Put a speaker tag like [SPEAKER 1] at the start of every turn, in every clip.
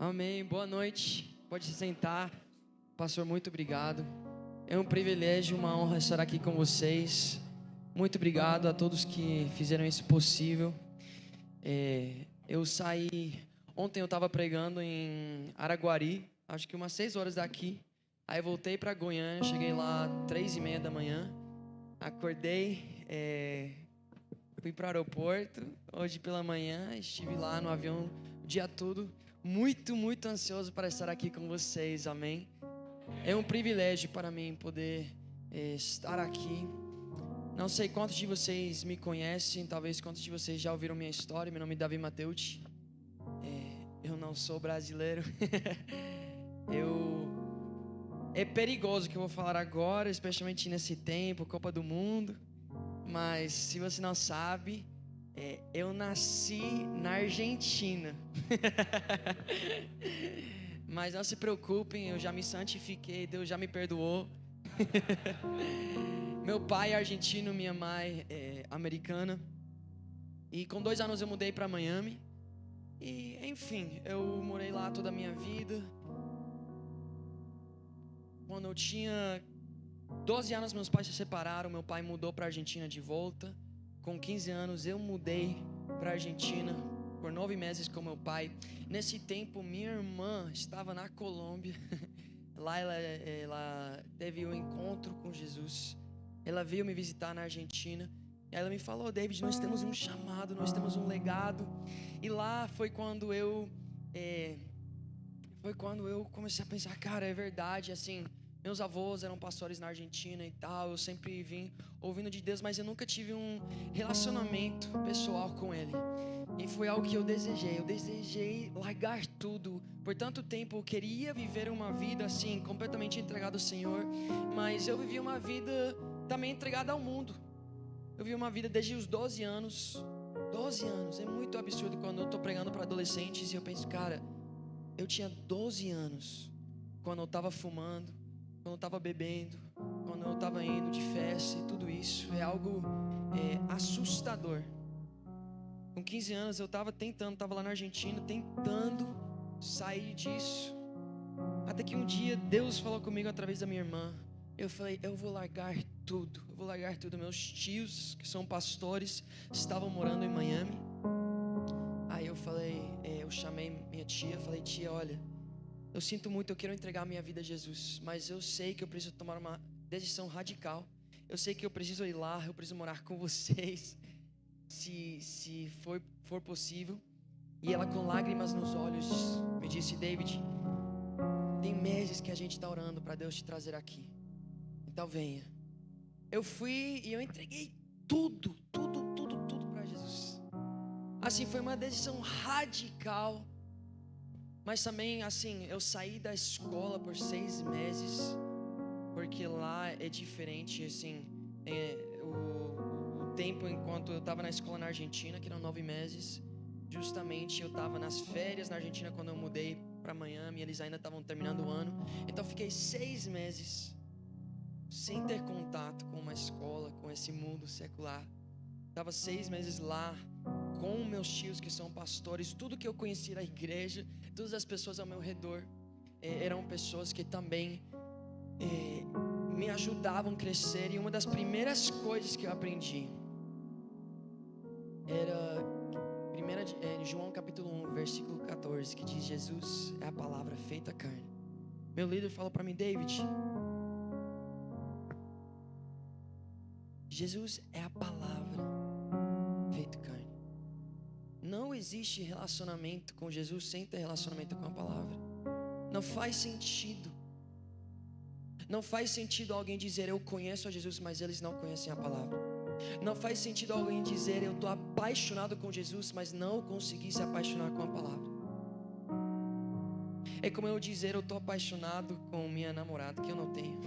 [SPEAKER 1] Amém. Boa noite. Pode se sentar. Pastor, muito obrigado. É um privilégio, uma honra estar aqui com vocês. Muito obrigado a todos que fizeram isso possível. Eu saí... Ontem eu estava pregando em Araguari, acho que umas 6 horas daqui. Aí voltei para Goiânia, cheguei lá 3h30 da manhã. Acordei, fui para o aeroporto. Hoje pela manhã estive lá no avião o dia todo. Muito ansioso para estar aqui com vocês, amém? É um privilégio para mim poder estar aqui. Não sei quantos de vocês me conhecem, talvez quantos de vocês já ouviram minha história. Meu nome é Davi Mateucci. Eu não sou brasileiro. É perigoso o que eu vou falar agora, especialmente nesse tempo, Copa do Mundo. Mas se você não sabe, eu nasci na Argentina. Mas não se preocupem, eu já me santifiquei, Deus já me perdoou. Meu pai é argentino, minha mãe é americana. E com 2 anos eu mudei para Miami. E enfim, eu morei lá toda a minha vida. Quando eu tinha 12 anos, meus pais se separaram. Meu pai mudou para a Argentina de volta. Com 15 anos eu mudei para a Argentina por 9 meses com meu pai. Nesse tempo minha irmã estava na Colômbia. Lá ela teve um encontro com Jesus. Ela veio me visitar na Argentina. E ela me falou: David, nós temos um chamado, nós temos um legado. E lá foi quando eu comecei a pensar, cara, é verdade, assim, meus avós eram pastores na Argentina e tal, eu sempre vim ouvindo de Deus, mas eu nunca tive um relacionamento pessoal com Ele. E foi algo que eu desejei largar tudo. Por tanto tempo eu queria viver uma vida assim, completamente entregada ao Senhor, mas eu vivia uma vida também entregada ao mundo. Eu vivi uma vida desde os 12 anos. 12 anos, é muito absurdo quando eu estou pregando para adolescentes e eu penso, cara, eu tinha 12 anos quando eu estava fumando, quando eu estava bebendo, quando eu estava indo de festa e tudo isso. É algo assustador. Com 15 anos eu estava lá na Argentina, tentando sair disso. Até que um dia Deus falou comigo através da minha irmã. Eu falei, eu vou largar tudo. Meus tios, que são pastores, estavam morando em Miami. Aí eu falei, eu chamei minha tia, falei, tia, olha, eu sinto muito, eu quero entregar minha vida a Jesus, mas eu sei que eu preciso tomar uma decisão radical. Eu sei que eu preciso ir lá, eu preciso morar com vocês, se for possível. E ela, com lágrimas nos olhos, me disse, David, tem meses que a gente está orando para Deus te trazer aqui, então venha. Eu fui e eu entreguei tudo para Jesus. Assim, foi uma decisão radical. Mas também, assim, eu saí da escola por 6 meses, porque lá é diferente, assim, o tempo enquanto eu estava na escola na Argentina, que eram 9 meses, justamente eu estava nas férias na Argentina quando eu mudei para Miami, eles ainda estavam terminando o ano, então eu fiquei 6 meses sem ter contato com uma escola, com esse mundo secular. Estava 6 meses lá com meus tios que são pastores. Tudo que eu conhecia da igreja, todas as pessoas ao meu redor eram pessoas que também me ajudavam a crescer. E uma das primeiras coisas que eu aprendi era João capítulo 1, versículo 14, que diz: Jesus é a palavra feita carne. Meu líder falou para mim, David, Jesus é a palavra feita carne. Não existe relacionamento com Jesus sem ter relacionamento com a palavra. Não faz sentido. Não faz sentido alguém dizer eu conheço a Jesus, mas eles não conhecem a palavra. Não faz sentido alguém dizer eu estou apaixonado com Jesus, mas não consegui se apaixonar com a palavra. É como eu dizer eu estou apaixonado com minha namorada, que eu não tenho.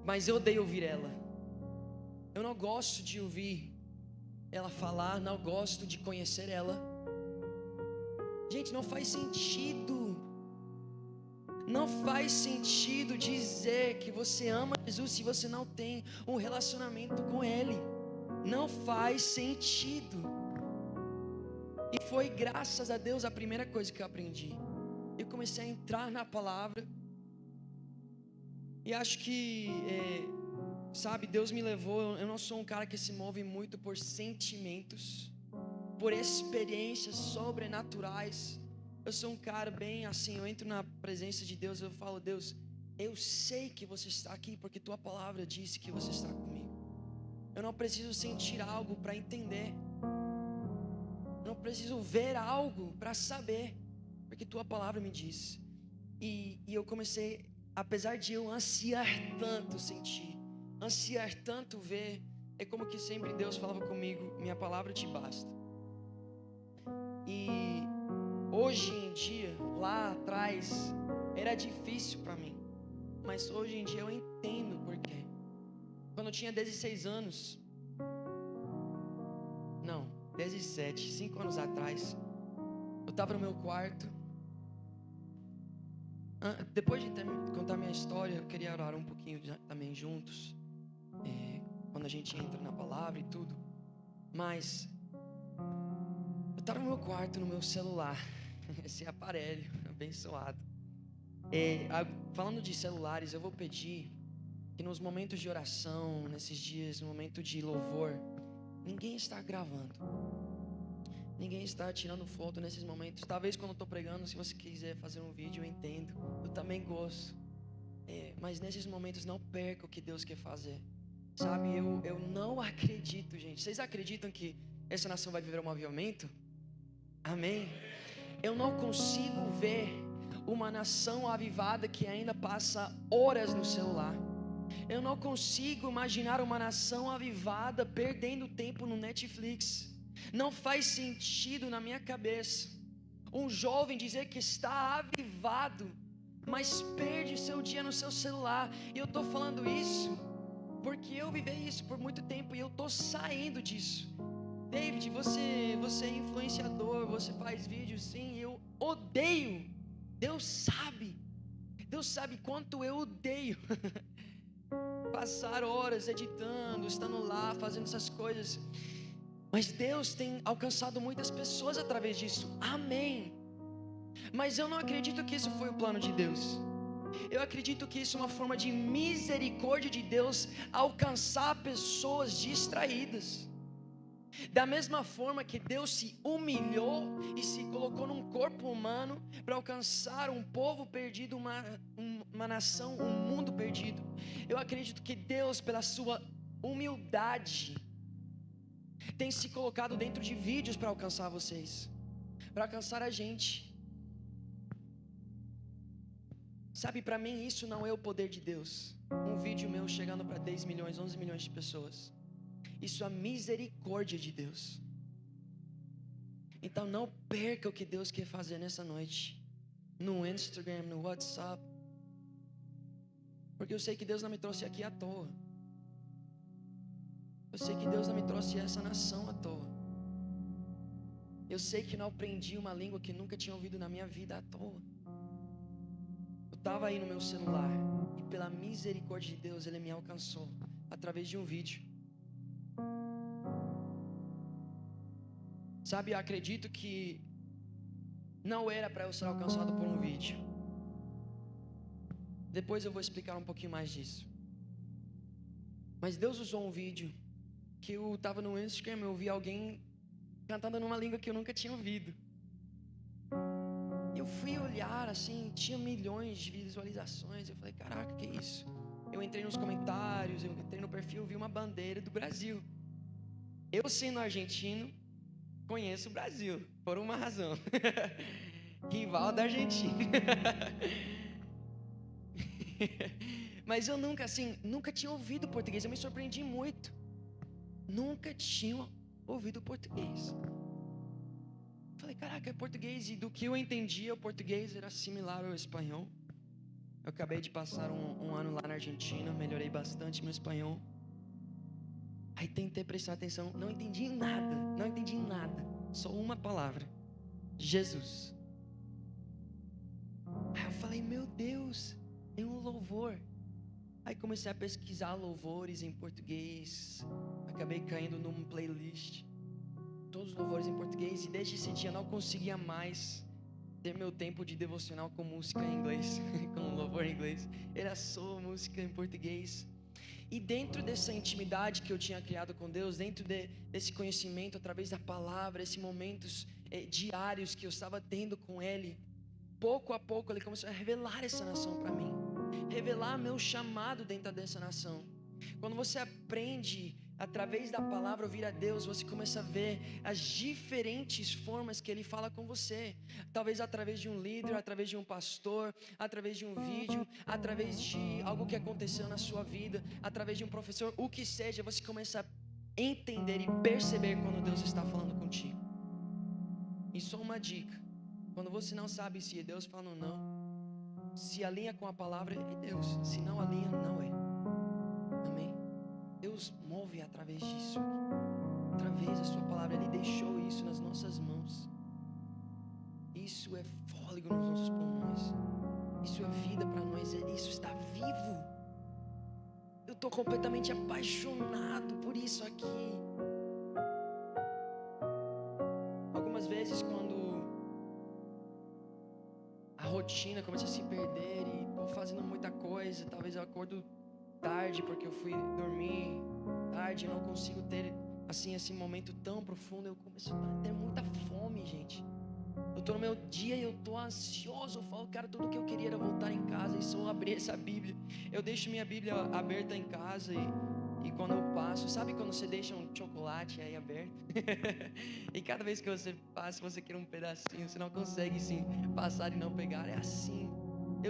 [SPEAKER 1] Mas eu odeio ouvir ela. Eu não gosto de ouvir ela falar, não gosto de conhecer ela. Gente, não faz sentido. Não faz sentido dizer que você ama Jesus se você não tem um relacionamento com Ele. Não faz sentido. E foi graças a Deus a primeira coisa que eu aprendi. Eu comecei a entrar na palavra. E acho que, sabe, Deus me levou. Eu não sou um cara que se move muito por sentimentos, por experiências sobrenaturais. Eu sou um cara bem assim, eu entro na presença de Deus, eu falo: Deus, eu sei que você está aqui, porque tua palavra disse que você está comigo. Eu não preciso sentir algo para entender. Eu não preciso ver algo para saber, porque tua palavra me diz. E eu comecei, apesar de eu ansiar tanto sentir, ansiar tanto ver, é como que sempre Deus falava comigo: minha palavra te basta. E hoje em dia, lá atrás, era difícil para mim, mas hoje em dia eu entendo por quê. Quando eu tinha 16 anos, não, 17, 5 anos atrás, eu estava no meu quarto. Depois de contar minha história, eu queria orar um pouquinho também juntos, quando a gente entra na palavra e tudo. Mas eu estava no meu quarto, no meu celular, esse aparelho abençoado. Falando de celulares, eu vou pedir que nos momentos de oração, nesses dias, no momento de louvor, ninguém está gravando, ninguém está tirando foto nesses momentos. Talvez quando eu estou pregando, se você quiser fazer um vídeo, eu entendo, eu também gosto. Mas nesses momentos não perca o que Deus quer fazer. Sabe, eu não acredito, gente. Vocês acreditam que essa nação vai viver um avivamento? Amém? Eu não consigo ver uma nação avivada que ainda passa horas no celular. Eu não consigo imaginar uma nação avivada perdendo tempo no Netflix. Não faz sentido na minha cabeça um jovem dizer que está avivado, mas perde o seu dia no seu celular. E eu estou falando isso porque eu vivi isso por muito tempo e eu estou saindo disso. David, você é influenciador, você faz vídeos, sim, eu odeio. Deus sabe quanto eu odeio passar horas editando, estando lá, fazendo essas coisas. Mas Deus tem alcançado muitas pessoas através disso, amém. Mas eu não acredito que isso foi o plano de Deus. Eu acredito que isso é uma forma de misericórdia de Deus alcançar pessoas distraídas. Da mesma forma que Deus se humilhou e se colocou num corpo humano para alcançar um povo perdido, uma nação, um mundo perdido. Eu acredito que Deus, pela sua humildade, tem se colocado dentro de vídeos para alcançar vocês, para alcançar a gente. Sabe, para mim isso não é o poder de Deus. Um vídeo meu chegando para 10 milhões, 11 milhões de pessoas. Isso é a misericórdia de Deus. Então não perca o que Deus quer fazer nessa noite, no Instagram, no WhatsApp. Porque eu sei que Deus não me trouxe aqui à toa. Eu sei que Deus não me trouxe essa nação à toa. Eu sei que não aprendi uma língua que nunca tinha ouvido na minha vida à toa. Eu estava aí no meu celular e pela misericórdia de Deus Ele me alcançou através de um vídeo. Sabe, eu acredito que não era para eu ser alcançado por um vídeo. Depois eu vou explicar um pouquinho mais disso. Mas Deus usou um vídeo que eu estava no Instagram, eu vi alguém cantando numa língua que eu nunca tinha ouvido. Eu fui olhar assim, tinha milhões de visualizações. Eu falei: caraca, que isso? Eu entrei nos comentários, eu entrei no perfil, vi uma bandeira do Brasil. Eu, sendo argentino, conheço o Brasil, por uma razão. Rival da Argentina. Mas eu nunca tinha ouvido português. Eu me surpreendi muito. Nunca tinha ouvido português. Falei: caraca, é português. E do que eu entendia, o português era similar ao espanhol. Eu acabei de passar um ano lá na Argentina, melhorei bastante meu espanhol. Aí tentei prestar atenção, não entendi nada. Só uma palavra: Jesus. Aí eu falei: meu Deus, é um louvor. Aí comecei a pesquisar louvores em português. Acabei caindo num playlist. todos os louvores em português, e desde esse dia eu não conseguia mais ter meu tempo de devocional com música em inglês, com louvor em inglês. Era só música em português. E dentro dessa intimidade que eu tinha criado com Deus, dentro desse conhecimento através da palavra, esses momentos diários que eu estava tendo com Ele, pouco a pouco Ele começou a revelar essa nação para mim, revelar meu chamado dentro dessa nação. Quando você aprende através da palavra ouvir a Deus, você começa a ver as diferentes formas que Ele fala com você. Talvez através de um líder, através de um pastor, através de um vídeo, através de algo que aconteceu na sua vida, através de um professor, o que seja, você começa a entender e perceber quando Deus está falando contigo. E só uma dica: quando você não sabe se é Deus falando ou não, se alinha com a palavra, é Deus. Se não alinha, não é. Amém? Deus move através disso, através da sua palavra. Ele deixou isso nas nossas mãos. Isso é fôlego nos nossos pulmões. Isso é vida para nós. Isso está vivo. Eu estou completamente apaixonado por isso aqui. Algumas vezes, quando a rotina começa a se perder e estou fazendo muita coisa, talvez eu acordo tarde porque eu fui dormir tarde, eu não consigo ter assim esse momento tão profundo. Eu começo a ter muita fome, gente. Eu tô no meu dia e eu tô ansioso. Eu falo, cara, tudo que eu queria era voltar em casa e só abrir essa Bíblia. Eu deixo minha Bíblia aberta em casa e quando eu passo, sabe quando você deixa um chocolate aí aberto? E cada vez que você passa, você quer um pedacinho, você não consegue sim passar e não pegar. É assim.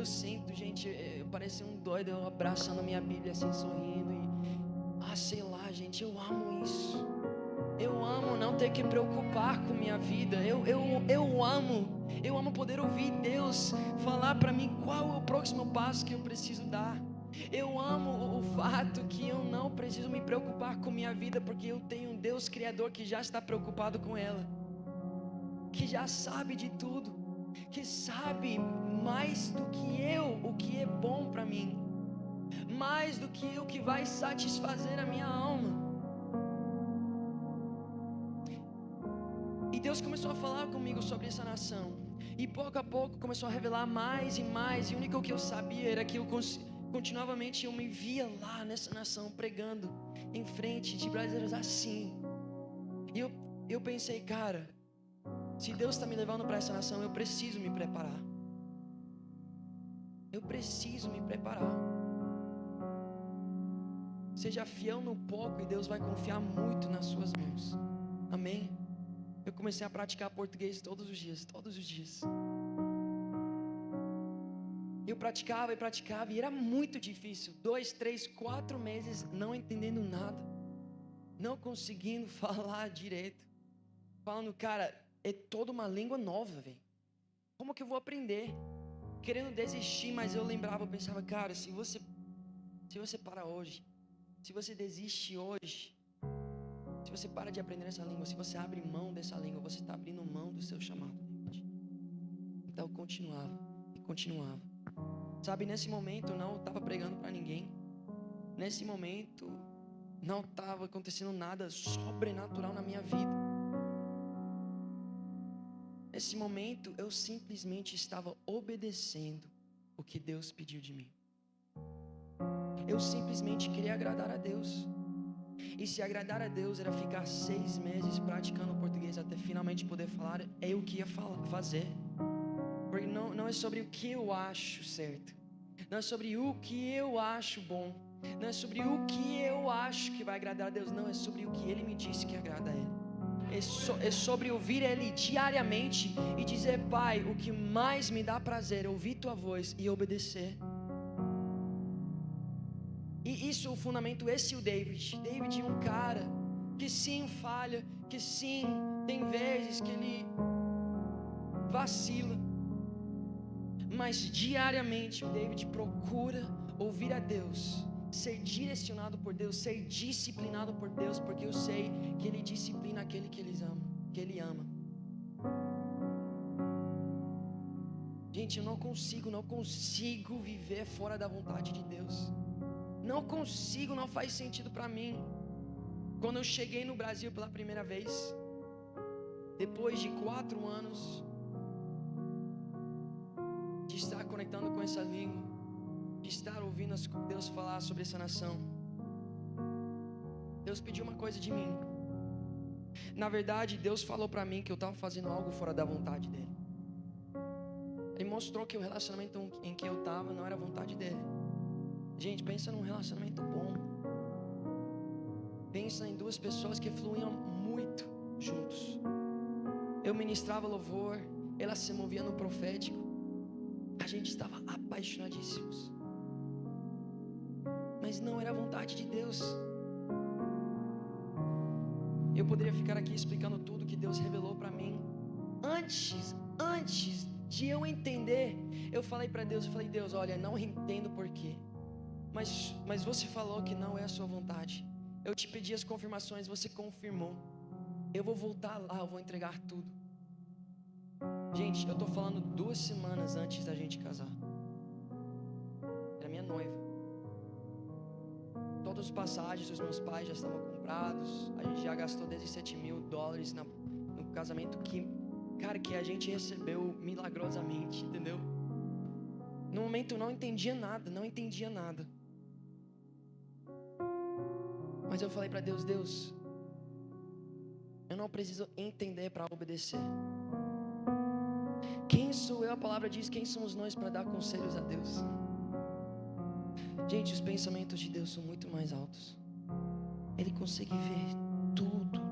[SPEAKER 1] Eu sinto, gente, eu pareço um doido, eu abraçando a minha Bíblia assim, sorrindo e... sei lá, gente, eu amo isso. Eu amo não ter que preocupar com minha vida. Eu amo poder ouvir Deus falar para mim qual é o próximo passo que eu preciso dar. Eu amo o fato que eu não preciso me preocupar com minha vida, porque eu tenho um Deus Criador que já está preocupado com ela, que já sabe de tudo, que sabe mais do que eu o que é bom para mim, mais do que o que vai satisfazer a minha alma. E Deus começou a falar comigo sobre essa nação, e pouco a pouco começou a revelar mais e mais, e o único que eu sabia era que continuamente eu me via lá nessa nação pregando em frente de brasileiros assim. E eu pensei, cara, se Deus está me levando para essa nação, eu preciso me preparar. Eu preciso me preparar. Seja fiel no pouco e Deus vai confiar muito nas suas mãos. Amém? Eu comecei a praticar português todos os dias, Eu praticava e era muito difícil. 2, 3, 4 meses não entendendo nada, não conseguindo falar direito, falando, cara, é toda uma língua nova, velho. Como que eu vou aprender? Querendo desistir, mas eu lembrava, eu pensava, cara, se você para hoje, se você desiste hoje, se você para de aprender essa língua, se você abre mão dessa língua, você está abrindo mão do seu chamado. Então eu continuava. Sabe, nesse momento eu não estava pregando para ninguém. Nesse momento não estava acontecendo nada sobrenatural na minha vida. Nesse momento eu simplesmente estava obedecendo o que Deus pediu de mim. Eu simplesmente queria agradar a Deus. E se agradar a Deus era ficar 6 meses praticando português até finalmente poder falar, é o que ia fazer. Porque não é sobre o que eu acho certo, não é sobre o que eu acho bom, não é sobre o que eu acho que vai agradar a Deus, não, é sobre o que Ele me disse que agrada a Ele. É sobre ouvir Ele diariamente e dizer, Pai, o que mais me dá prazer é ouvir Tua voz e obedecer. E isso, o fundamento, esse é o David. David é um cara que sim falha, que sim tem vezes que ele vacila, mas diariamente o David procura ouvir a Deus, ser direcionado por Deus, ser disciplinado por Deus, porque eu sei que Ele disciplina aquele que Ele ama. Gente, eu não consigo viver fora da vontade de Deus. Não consigo, não faz sentido para mim. Quando eu cheguei no Brasil pela primeira vez, depois de 4 anos de estar conectando com essa língua, de estar ouvindo Deus falar sobre essa nação, Deus pediu uma coisa de mim. Na verdade, Deus falou para mim que eu estava fazendo algo fora da vontade dele. Ele mostrou que o relacionamento em que eu estava não era a vontade dele. Gente, pensa num relacionamento bom. Pensa em 2 pessoas que fluíam muito juntos. Eu ministrava louvor, ela se movia no profético. A gente estava apaixonadíssimos. Mas não era a vontade de Deus. Eu poderia ficar aqui explicando tudo que Deus revelou para mim. Antes de eu entender, eu falei para Deus, Deus, olha, não entendo porquê. Mas você falou que não é a sua vontade. Eu te pedi as confirmações, você confirmou. Eu vou voltar lá, eu vou entregar tudo. Gente, eu estou falando 2 semanas antes da gente casar. Era minha noiva. Todas as passagens dos meus pais já estavam comprados. A gente já gastou $17.000 no casamento que a gente recebeu milagrosamente, entendeu? No momento eu não entendia nada. Mas eu falei para Deus, eu não preciso entender para obedecer. Quem sou eu? A palavra diz, quem somos nós para dar conselhos a Deus? Gente, os pensamentos de Deus são muito mais altos. Ele consegue ver tudo.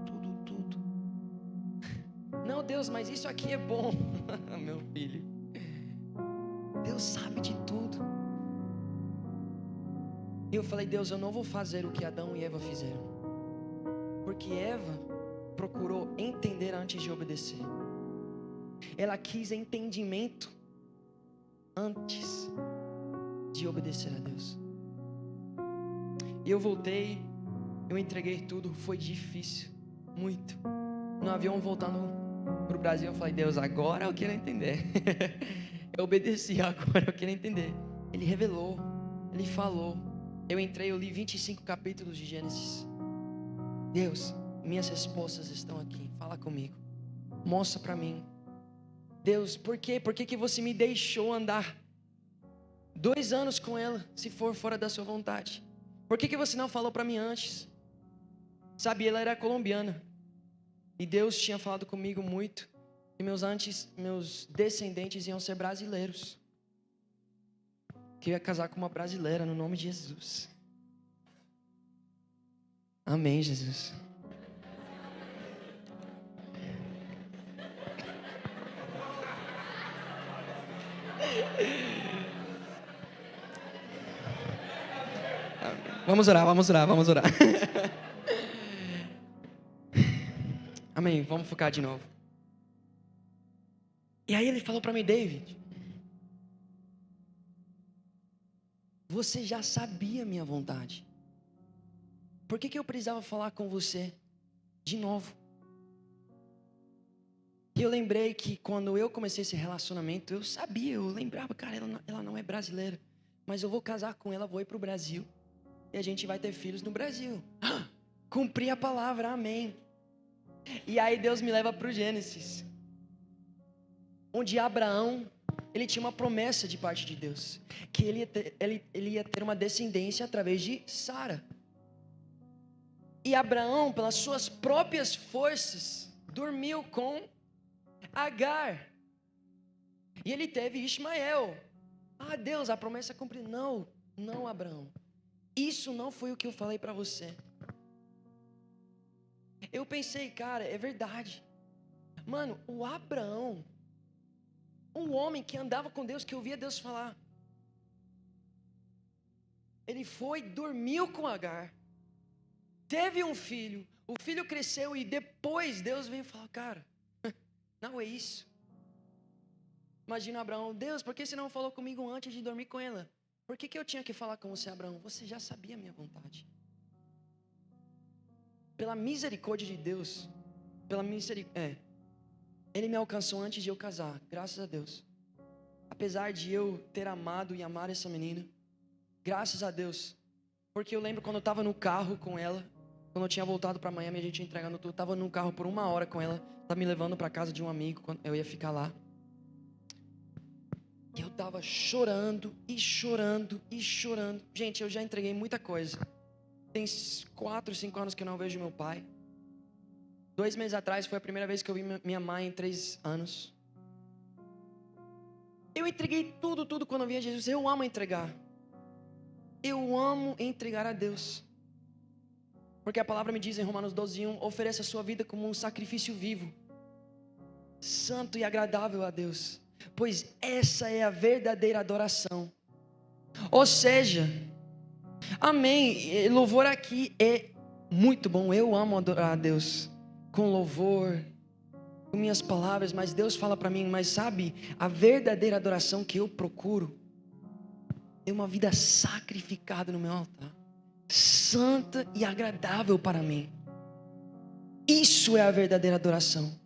[SPEAKER 1] Não, Deus, mas isso aqui é bom. Meu filho, Deus sabe de tudo. E eu falei, Deus, eu não vou fazer o que Adão e Eva fizeram. Porque Eva procurou entender antes de obedecer. Ela quis entendimento antes de obedecer a Deus. E eu voltei, eu entreguei tudo, foi difícil, muito. No avião voltando para o Brasil, eu falei, Deus, agora eu quero entender. Eu obedeci, agora eu quero entender. Ele revelou, Ele falou. Eu entrei, eu li 25 capítulos de Gênesis. Deus, minhas respostas estão aqui, fala comigo. Mostra para mim. Deus, por quê? Por que você me deixou andar 2 anos com ela, se for fora da sua vontade? Por que você não falou para mim antes? Sabe, ela era colombiana. E Deus tinha falado comigo muito. Que meus descendentes iam ser brasileiros. Que eu ia casar com uma brasileira, no nome de Jesus. Amém, Jesus. Vamos orar. Amém, vamos focar de novo. E aí ele falou para mim, David, você já sabia minha vontade. Por que eu precisava falar com você de novo? E eu lembrei que quando eu comecei esse relacionamento, eu lembrava, cara, ela não é brasileira, mas eu vou casar com ela, vou ir para o Brasil, e a gente vai ter filhos no Brasil. Cumpri a palavra, amém. E aí Deus me leva para o Gênesis, onde Abraão, ele tinha uma promessa de parte de Deus, que ele ia ter uma descendência através de Sara. E Abraão, pelas suas próprias forças, dormiu com Agar. E ele teve Ismael. Deus, a promessa é cumprida. Não, Abraão. Isso não foi o que eu falei para você. Eu pensei, cara, é verdade. Mano, o Abraão, um homem que andava com Deus, que ouvia Deus falar, ele dormiu com Agar, teve um filho, o filho cresceu e depois Deus veio falar, cara, não é isso. Imagina Abraão, Deus, por que você não falou comigo antes de dormir com ela? Por que eu tinha que falar com você, Abraão? Você já sabia a minha vontade. Pela misericórdia de Deus, Ele me alcançou antes de eu casar, graças a Deus. Apesar de eu ter amado e amar essa menina, graças a Deus. Porque eu lembro quando eu estava no carro com ela, Quando eu tinha voltado para Miami, a gente ia entregando tudo. Tava num carro por 1 hora com ela. Tá me levando para casa de um amigo, quando eu ia ficar lá. E eu tava chorando e chorando e chorando. Gente, eu já entreguei muita coisa. Tem 4, 5 anos que eu não vejo meu pai. 2 meses atrás foi a primeira vez que eu vi minha mãe em 3 anos. Eu entreguei tudo quando eu via Jesus. Eu amo entregar. Eu amo entregar a Deus. Porque a palavra me diz em Romanos 12:1, ofereça a sua vida como um sacrifício vivo, santo e agradável a Deus, pois essa é a verdadeira adoração. Ou seja, amém, louvor aqui é muito bom. Eu amo adorar a Deus com louvor, com minhas palavras, mas Deus fala para mim, mas sabe, a verdadeira adoração que eu procuro é uma vida sacrificada no meu altar, santa e agradável para mim. Isso é a verdadeira adoração.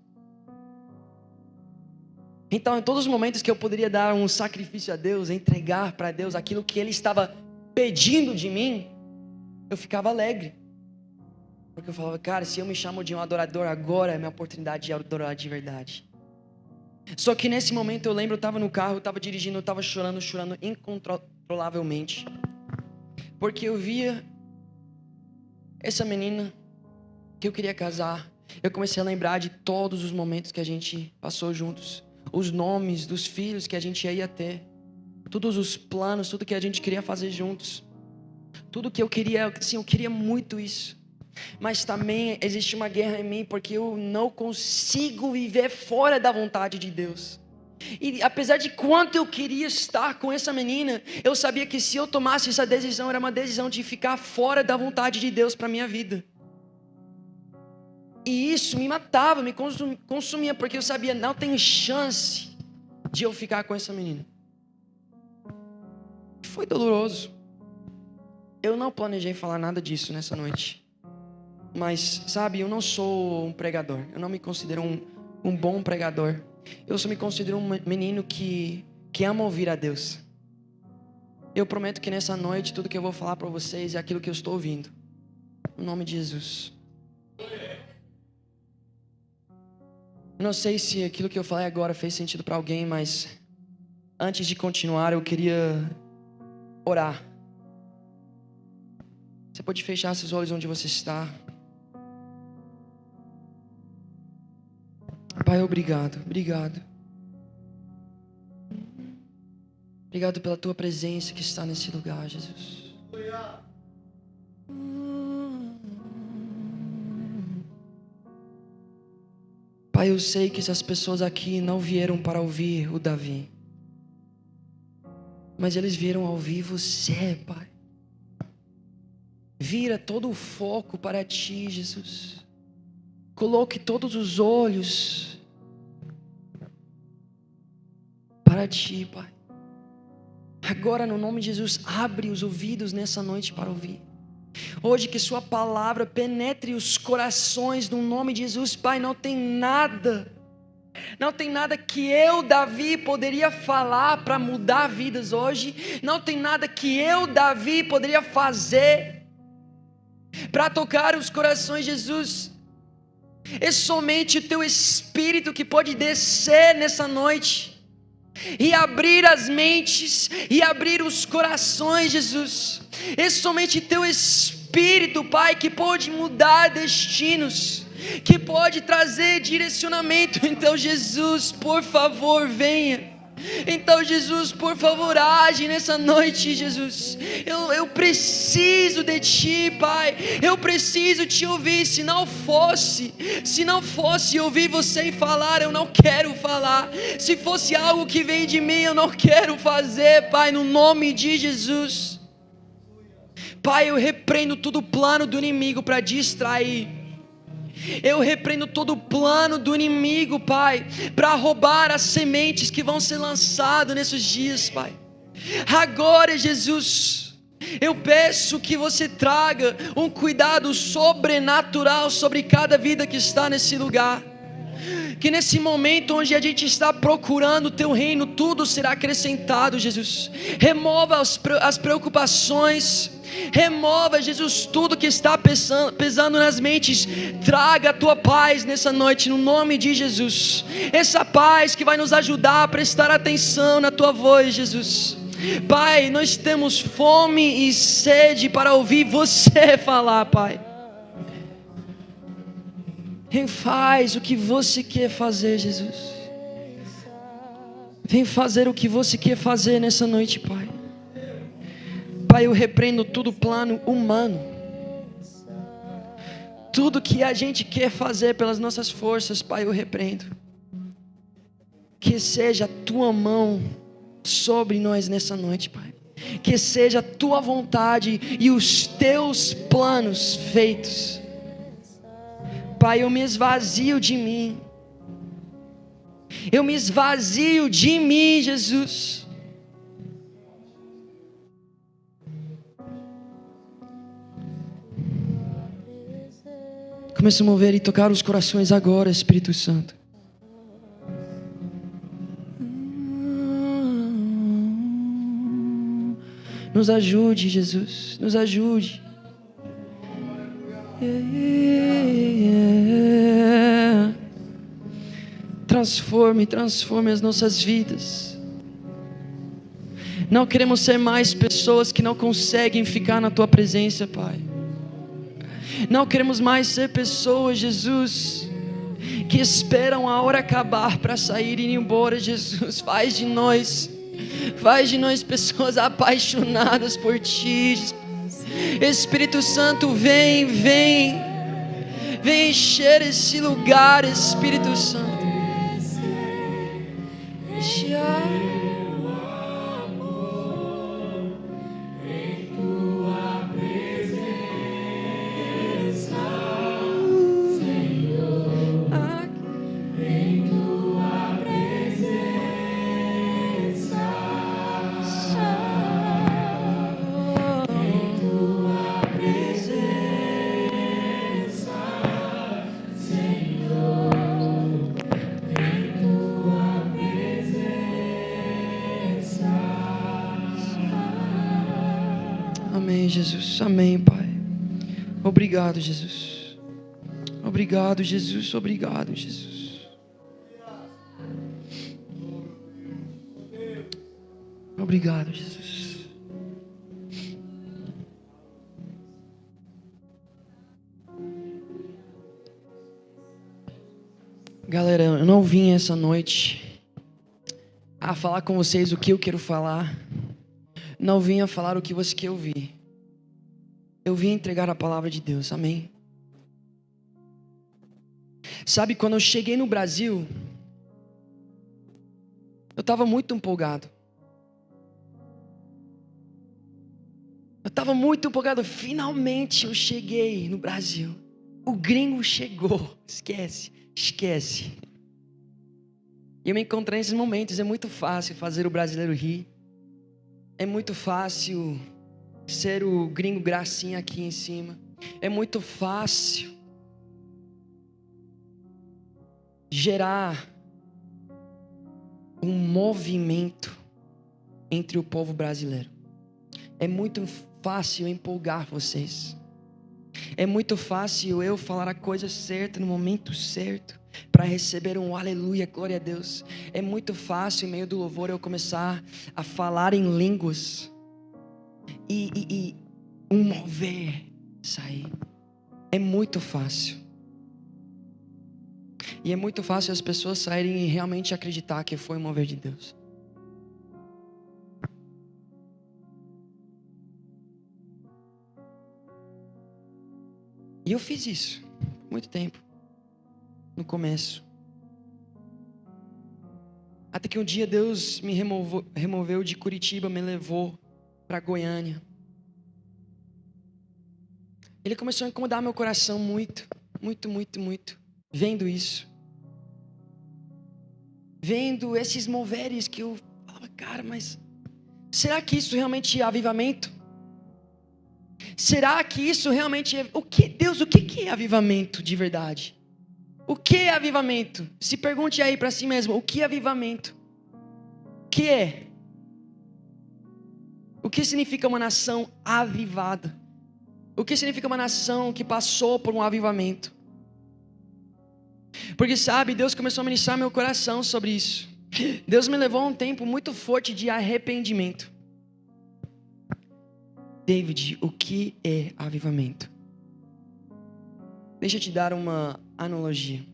[SPEAKER 1] Então, em todos os momentos que eu poderia dar um sacrifício a Deus, entregar para Deus aquilo que Ele estava pedindo de mim, eu ficava alegre. Porque eu falava, cara, se eu me chamo de um adorador, agora é a minha oportunidade de adorar de verdade. Só que nesse momento eu lembro, eu estava no carro, eu estava dirigindo, eu estava chorando incontrolavelmente. Porque eu via essa menina que eu queria casar. Eu comecei a lembrar de todos os momentos que a gente passou juntos. Os nomes dos filhos que a gente ia ter. Todos os planos, tudo que a gente queria fazer juntos. Tudo que eu queria, assim, eu queria muito isso. Mas também existe uma guerra em mim, porque eu não consigo viver fora da vontade de Deus. E apesar de quanto eu queria estar com essa menina, eu sabia que se eu tomasse essa decisão, era uma decisão de ficar fora da vontade de Deus para minha vida. E isso me matava, me consumia, porque eu sabia, não tem chance de eu ficar com essa menina. Foi doloroso. Eu não planejei falar nada disso nessa noite. Mas, sabe, eu não sou um pregador. Eu não me considero um bom pregador. Eu só me considero um menino que ama ouvir a Deus. Eu prometo que nessa noite, tudo que eu vou falar para vocês é aquilo que eu estou ouvindo. No nome de Jesus. Eu não sei se aquilo que eu falei agora fez sentido para alguém, mas antes de continuar, eu queria orar. Você pode fechar seus olhos onde você está. Pai, obrigado. Obrigado pela tua presença que está nesse lugar, Jesus. Pai, eu sei que essas pessoas aqui não vieram para ouvir o Davi, mas eles vieram ouvir você, Pai. Vira todo o foco para ti, Jesus. Coloque todos os olhos para ti, Pai. Agora, no nome de Jesus, abre os ouvidos nessa noite para ouvir. Hoje que sua palavra penetre os corações no nome de Jesus, Pai. Não tem nada que eu, Davi, poderia falar para mudar vidas hoje. Não tem nada que eu, Davi, poderia fazer para tocar os corações, Jesus. É somente o teu Espírito que pode descer nessa noite e abrir as mentes e abrir os corações, Jesus. É somente teu Espírito, Pai, que pode mudar destinos, que pode trazer direcionamento. Então, Jesus, por favor, venha. Então, Jesus, por favor, age nessa noite, Jesus. Eu preciso de Ti, Pai. Eu preciso Te ouvir. Se não fosse ouvir Você falar, eu não quero falar. Se fosse algo que vem de mim, eu não quero fazer, Pai, no nome de Jesus. Pai, eu repreendo todo plano do inimigo para distrair. Eu repreendo todo o plano do inimigo, Pai, para roubar as sementes que vão ser lançadas nesses dias, Pai. Agora, Jesus, eu peço que você traga um cuidado sobrenatural sobre cada vida que está nesse lugar. Que nesse momento onde a gente está procurando o Teu reino, tudo será acrescentado, Jesus. Remova as preocupações. Remova, Jesus, tudo que está pesando nas mentes. Traga a Tua paz nessa noite, no nome de Jesus. Essa paz que vai nos ajudar a prestar atenção na Tua voz, Jesus. Pai, nós temos fome e sede para ouvir Você falar, Pai. Vem, faz o que Você quer fazer, Jesus. Vem fazer o que Você quer fazer nessa noite, Pai. Pai, eu repreendo todo plano humano. Tudo que a gente quer fazer pelas nossas forças, Pai, eu repreendo. Que seja a Tua mão sobre nós nessa noite, Pai. Que seja a Tua vontade e os Teus planos feitos. Pai, eu me esvazio de mim. Eu me esvazio de mim, Jesus. Comece a mover e tocar os corações agora, Espírito Santo. Nos ajude, Jesus. Nos ajude. Transforme as nossas vidas. Não queremos ser mais pessoas que não conseguem ficar na Tua presença, Pai. Não queremos mais ser pessoas, Jesus, que esperam a hora acabar para sair e ir embora, Jesus. Faz de nós pessoas apaixonadas por Ti. Espírito Santo, vem encher esse lugar, Espírito Santo. Amém, Jesus. Amém, Pai. Obrigado, Jesus. Obrigado, Jesus. Obrigado, Jesus. Obrigado, Jesus. Galera, eu não vim essa noite a falar com vocês o que eu quero falar. Não vim a falar o que você quer ouvir. Eu vim entregar a palavra de Deus, amém? Sabe, quando eu cheguei no Brasil, eu estava muito empolgado. Finalmente eu cheguei no Brasil. O gringo chegou, esquece. E eu me encontrei nesses momentos. É muito fácil fazer o brasileiro rir. É muito fácil ser o gringo gracinha aqui em cima. É muito fácil gerar um movimento entre o povo brasileiro. É muito fácil empolgar vocês. É muito fácil eu falar a coisa certa no momento certo para receber um aleluia, glória a Deus. É muito fácil em meio do louvor eu começar a falar em línguas e um mover sair. É muito fácil. E é muito fácil as pessoas saírem e realmente acreditar que foi um mover de Deus. E eu fiz isso muito tempo, no começo. Até que um dia Deus me removeu de Curitiba, me levou para Goiânia. Ele começou a incomodar meu coração muito, vendo isso. Vendo esses moveres que eu falava, cara, mas será que isso realmente é avivamento? Será que isso realmente é... Deus, o que é avivamento de verdade? O que é avivamento? Se pergunte aí para si mesmo, o que é avivamento? O que é? O que significa uma nação avivada? O que significa uma nação que passou por um avivamento? Porque sabe, Deus começou a ministrar meu coração sobre isso. Deus me levou a um tempo muito forte de arrependimento. David, o que é avivamento? Deixa eu te dar uma analogia.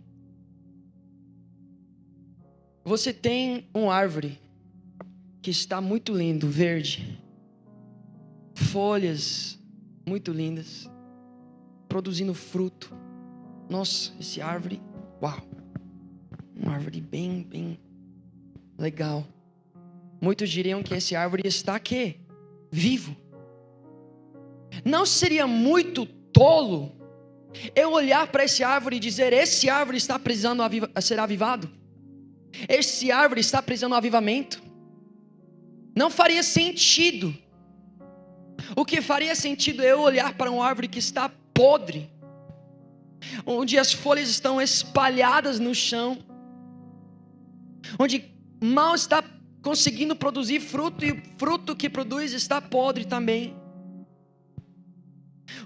[SPEAKER 1] Você tem uma árvore que está muito lindo, verde, folhas muito lindas, produzindo fruto. Nossa, essa árvore, uau, uma árvore bem legal. Muitos diriam que essa árvore está aqui, vivo. Não seria muito tolo eu olhar para essa árvore e dizer: esse árvore está precisando ser avivado? Esse árvore está precisando de avivamento? Não faria sentido. O que faria sentido é eu olhar para uma árvore que está podre, onde as folhas estão espalhadas no chão, onde mal está conseguindo produzir fruto, e o fruto que produz está podre também.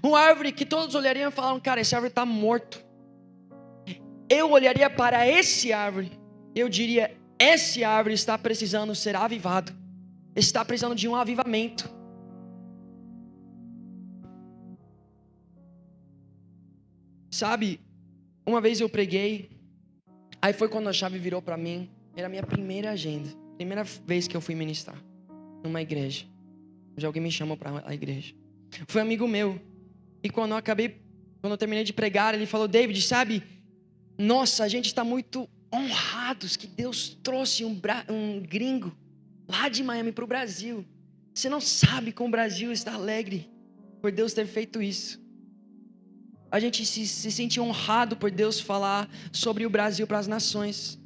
[SPEAKER 1] Uma árvore que todos olhariam e falaram: cara, essa árvore está morto. Eu olharia para essa árvore, eu diria: essa árvore está precisando ser avivado, está precisando de um avivamento. Sabe, uma vez eu preguei, aí foi quando a chave virou para mim. Era a minha primeira agenda, primeira vez que eu fui ministrar numa igreja, onde alguém me chamou para a igreja. Foi um amigo meu, e quando eu terminei de pregar, ele falou: David, sabe, nossa, a gente está muito honrados que Deus trouxe um gringo lá de Miami para o Brasil. Você não sabe como o Brasil está alegre por Deus ter feito isso. A gente se sente honrado por Deus falar sobre o Brasil para as nações.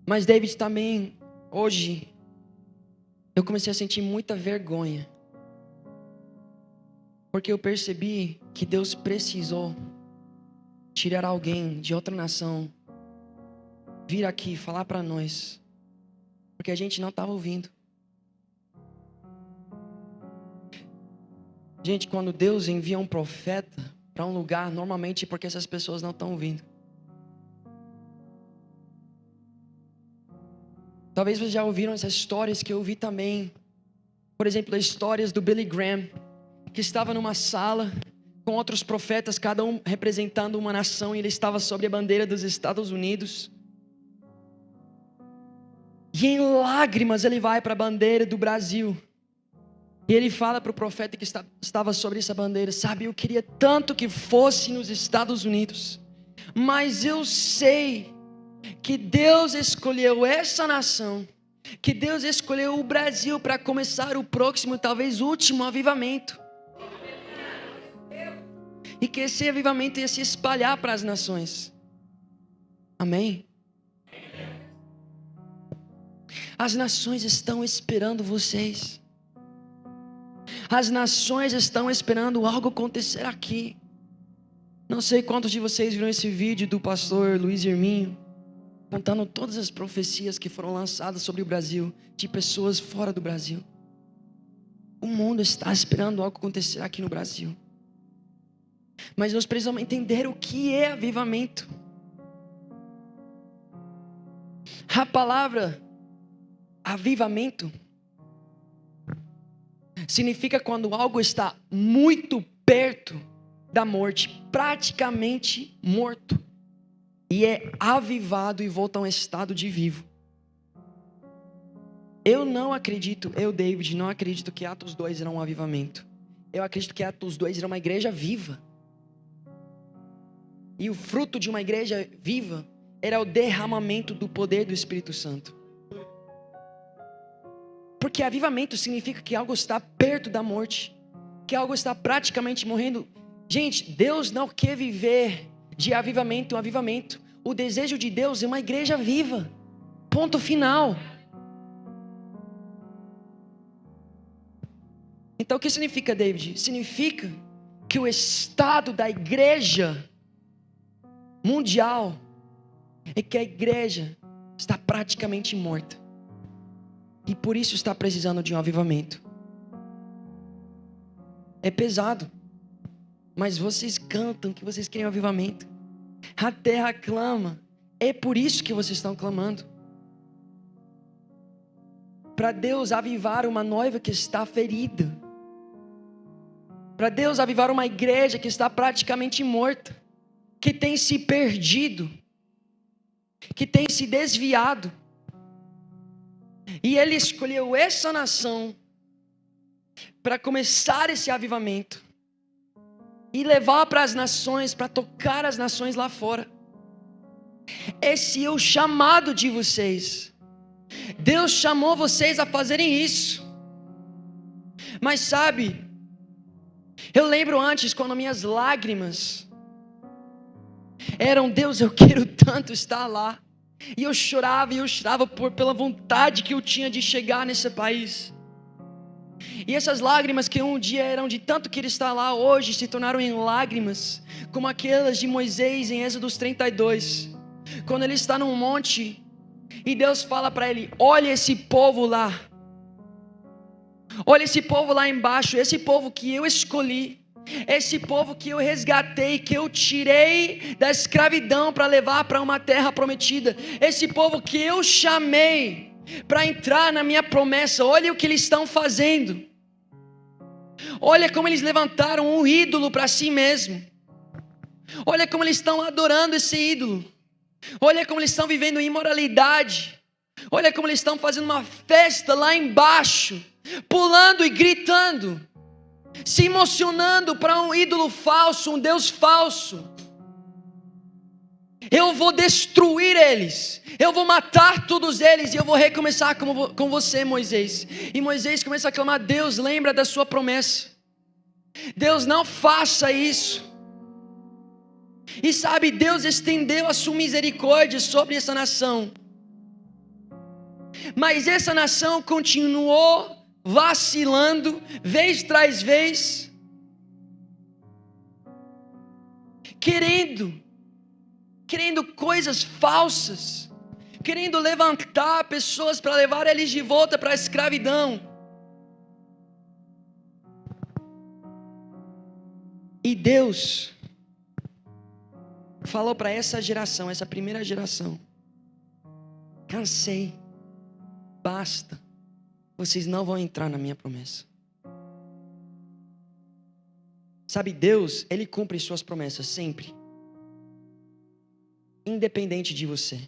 [SPEAKER 1] Mas David, também, hoje, eu comecei a sentir muita vergonha, porque eu percebi que Deus precisou tirar alguém de outra nação, vir aqui falar para nós, porque a gente não estava ouvindo. Gente, quando Deus envia um profeta para um lugar, normalmente é porque essas pessoas não estão ouvindo. Talvez vocês já ouviram essas histórias que eu ouvi também. Por exemplo, as histórias do Billy Graham, que estava numa sala com outros profetas, cada um representando uma nação, e ele estava sob a bandeira dos Estados Unidos. E em lágrimas ele vai para a bandeira do Brasil. E ele fala para o profeta que estava sobre essa bandeira: sabe, eu queria tanto que fosse nos Estados Unidos, mas eu sei que Deus escolheu essa nação, que Deus escolheu o Brasil para começar o próximo, talvez último avivamento. E que esse avivamento ia se espalhar para as nações. Amém? As nações estão esperando vocês. As nações estão esperando algo acontecer aqui. Não sei quantos de vocês viram esse vídeo do pastor Luiz Herminho, contando todas as profecias que foram lançadas sobre o Brasil, de pessoas fora do Brasil. O mundo está esperando algo acontecer aqui no Brasil. Mas nós precisamos entender o que é avivamento. A palavra avivamento significa quando algo está muito perto da morte, praticamente morto, e é avivado e volta a um estado de vivo. Eu não acredito, David, não acredito que Atos 2 era um avivamento. Eu acredito que Atos 2 era uma igreja viva. E o fruto de uma igreja viva era o derramamento do poder do Espírito Santo. Porque avivamento significa que algo está perto da morte, que algo está praticamente morrendo. Gente, Deus não quer viver de avivamento em avivamento. O desejo de Deus é uma igreja viva. Ponto final. Então o que significa, David? Significa que o estado da igreja mundial é que a igreja está praticamente morta. E por isso está precisando de um avivamento. É pesado. Mas vocês cantam que vocês querem um avivamento. A terra clama. É por isso que vocês estão clamando. Para Deus avivar uma noiva que está ferida. Para Deus avivar uma igreja que está praticamente morta. Que tem se perdido. Que tem se desviado. E Ele escolheu essa nação para começar esse avivamento. E levar para as nações, para tocar as nações lá fora. Esse é o chamado de vocês. Deus chamou vocês a fazerem isso. Mas sabe, eu lembro antes quando minhas lágrimas eram: Deus, eu quero tanto estar lá. E eu chorava pela vontade que eu tinha de chegar nesse país. E essas lágrimas que um dia eram de tanto querer estar lá, hoje se tornaram em lágrimas, como aquelas de Moisés em Êxodo 32, quando ele está num monte, e Deus fala para ele: olha esse povo lá, olha esse povo lá embaixo, esse povo que eu escolhi, esse povo que eu resgatei, que eu tirei da escravidão para levar para uma terra prometida, esse povo que eu chamei para entrar na minha promessa. Olha o que eles estão fazendo. Olha como eles levantaram um ídolo para si mesmo. Olha como eles estão adorando esse ídolo. Olha como eles estão vivendo imoralidade. Olha como eles estão fazendo uma festa lá embaixo, pulando e gritando, se emocionando para um ídolo falso, um Deus falso. Eu vou destruir eles, eu vou matar todos eles, e eu vou recomeçar com você, Moisés. E Moisés começa a clamar: Deus, lembra da sua promessa. Deus, não faça isso. E sabe, Deus estendeu a sua misericórdia sobre essa nação. Mas essa nação continuou vacilando, vez tras vez, querendo coisas falsas, querendo levantar pessoas para levar eles de volta para a escravidão. E Deus falou para essa geração, essa primeira geração: cansei, basta, vocês não vão entrar na minha promessa. Sabe, Deus, Ele cumpre suas promessas sempre, independente de você.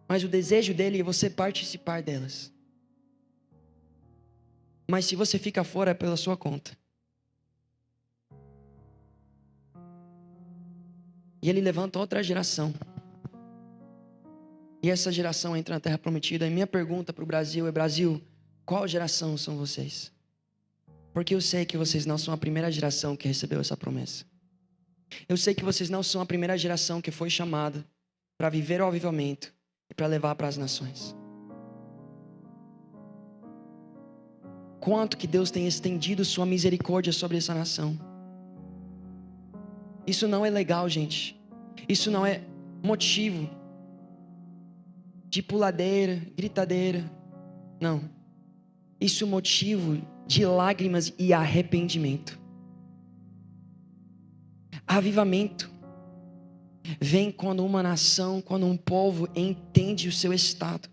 [SPEAKER 1] Mas o desejo dele é você participar delas. Mas se você fica fora, é pela sua conta. E ele levanta outra geração. E essa geração entra na terra prometida. E minha pergunta para o Brasil é: Brasil, qual geração são vocês? Porque eu sei que vocês não são a primeira geração que recebeu essa promessa. Eu sei que vocês não são a primeira geração que foi chamada para viver o avivamento e para levar para as nações. Quanto que Deus tem estendido sua misericórdia sobre essa nação. Isso não é legal, gente. Isso não é motivo de puladeira, gritadeira. Não. Isso é motivo de lágrimas e arrependimento. Avivamento vem quando uma nação, quando um povo entende o seu estado,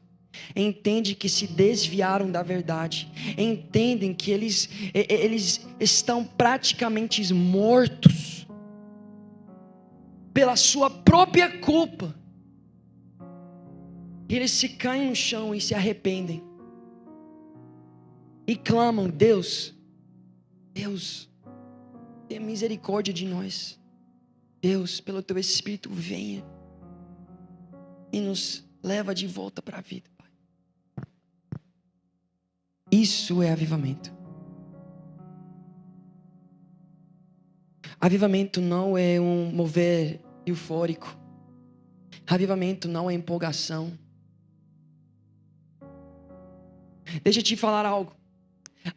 [SPEAKER 1] entende que se desviaram da verdade, entendem que eles estão praticamente mortos pela sua própria culpa. E eles se caem no chão e se arrependem e clamam: Deus, tenha misericórdia de nós. Deus, pelo teu Espírito, venha e nos leva de volta para a vida, Pai. Isso é avivamento. Avivamento não é um mover eufórico. Avivamento não é empolgação. Deixa eu te falar algo.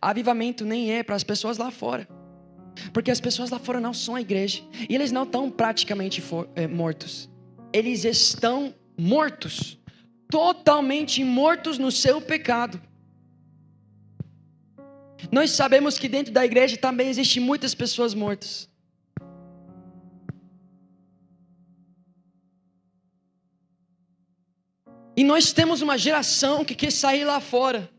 [SPEAKER 1] Avivamento nem é para as pessoas lá fora. Porque as pessoas lá fora não são a igreja. E eles não estão praticamente mortos. Eles estão mortos. Totalmente mortos no seu pecado. Nós sabemos que dentro da igreja também existem muitas pessoas mortas. E nós temos uma geração que quer sair lá fora.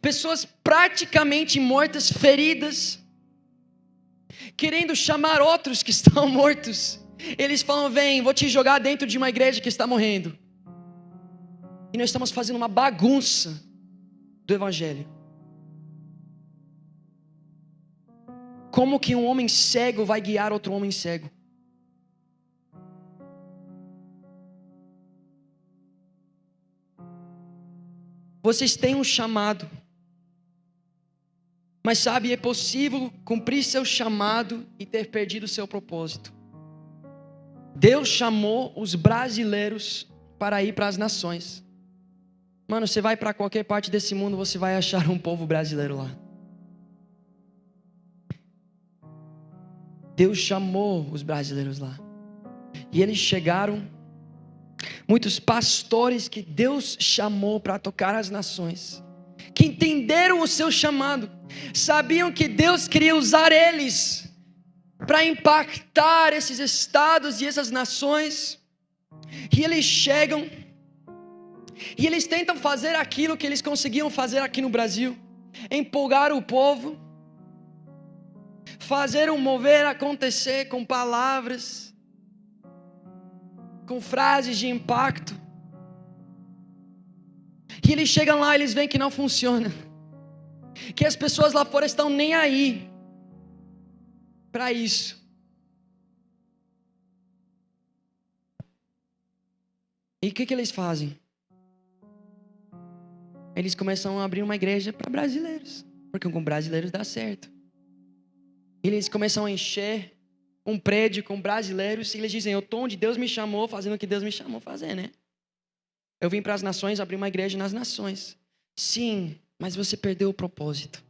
[SPEAKER 1] Pessoas praticamente mortas, feridas, querendo chamar outros que estão mortos. Eles falam: vem, vou te jogar dentro de uma igreja que está morrendo. E nós estamos fazendo uma bagunça do evangelho. Como que um homem cego vai guiar outro homem cego? Vocês têm um chamado. Mas sabe, é possível cumprir seu chamado e ter perdido seu propósito. Deus chamou os brasileiros para ir para as nações. Mano, você vai para qualquer parte desse mundo, você vai achar um povo brasileiro lá. Deus chamou os brasileiros lá. E eles chegaram. Muitos pastores que Deus chamou para tocar as nações, que entenderam o seu chamado, sabiam que Deus queria usar eles para impactar esses estados e essas nações. E eles chegam e eles tentam fazer aquilo que eles conseguiam fazer aqui no Brasil: empolgar o povo, fazer um mover acontecer com palavras, com frases de impacto. E eles chegam lá, eles veem que não funciona, que as pessoas lá fora estão nem aí para isso. E o que eles fazem? Eles começam a abrir uma igreja para brasileiros, porque com brasileiros dá certo. Eles começam a encher um prédio com brasileiros, e eles dizem: eu estou onde Deus me chamou, fazendo o que Deus me chamou a fazer, né? Eu vim para as nações, abrir uma igreja nas nações. Sim, mas você perdeu o propósito.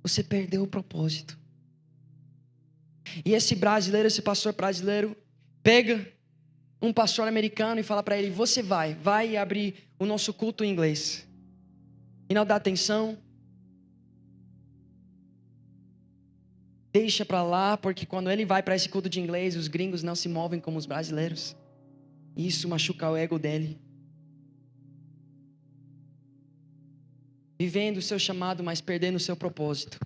[SPEAKER 1] Você perdeu o propósito. E esse brasileiro, esse pastor brasileiro, pega um pastor americano e fala para ele: você vai abrir o nosso culto em inglês. E não dá atenção. Deixa para lá, porque quando ele vai para esse culto de inglês, os gringos não se movem como os brasileiros. Isso machuca o ego dele. Vivendo o seu chamado, mas perdendo o seu propósito.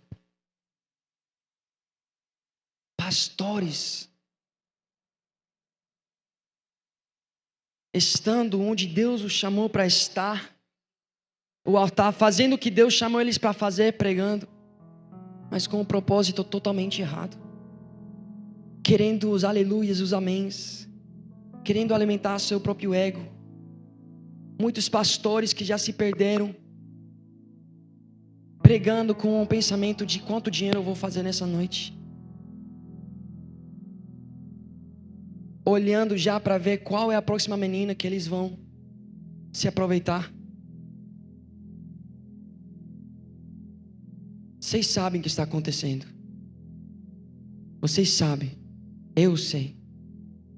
[SPEAKER 1] Pastores, estando onde Deus os chamou para estar, o altar, fazendo o que Deus chamou eles para fazer, pregando, mas com um propósito totalmente errado, querendo os aleluias, os améns, querendo alimentar seu próprio ego. Muitos pastores que já se perderam, pregando com um pensamento de quanto dinheiro eu vou fazer nessa noite, olhando já para ver qual é a próxima menina que eles vão se aproveitar. Vocês sabem o que está acontecendo. Vocês sabem. Eu sei.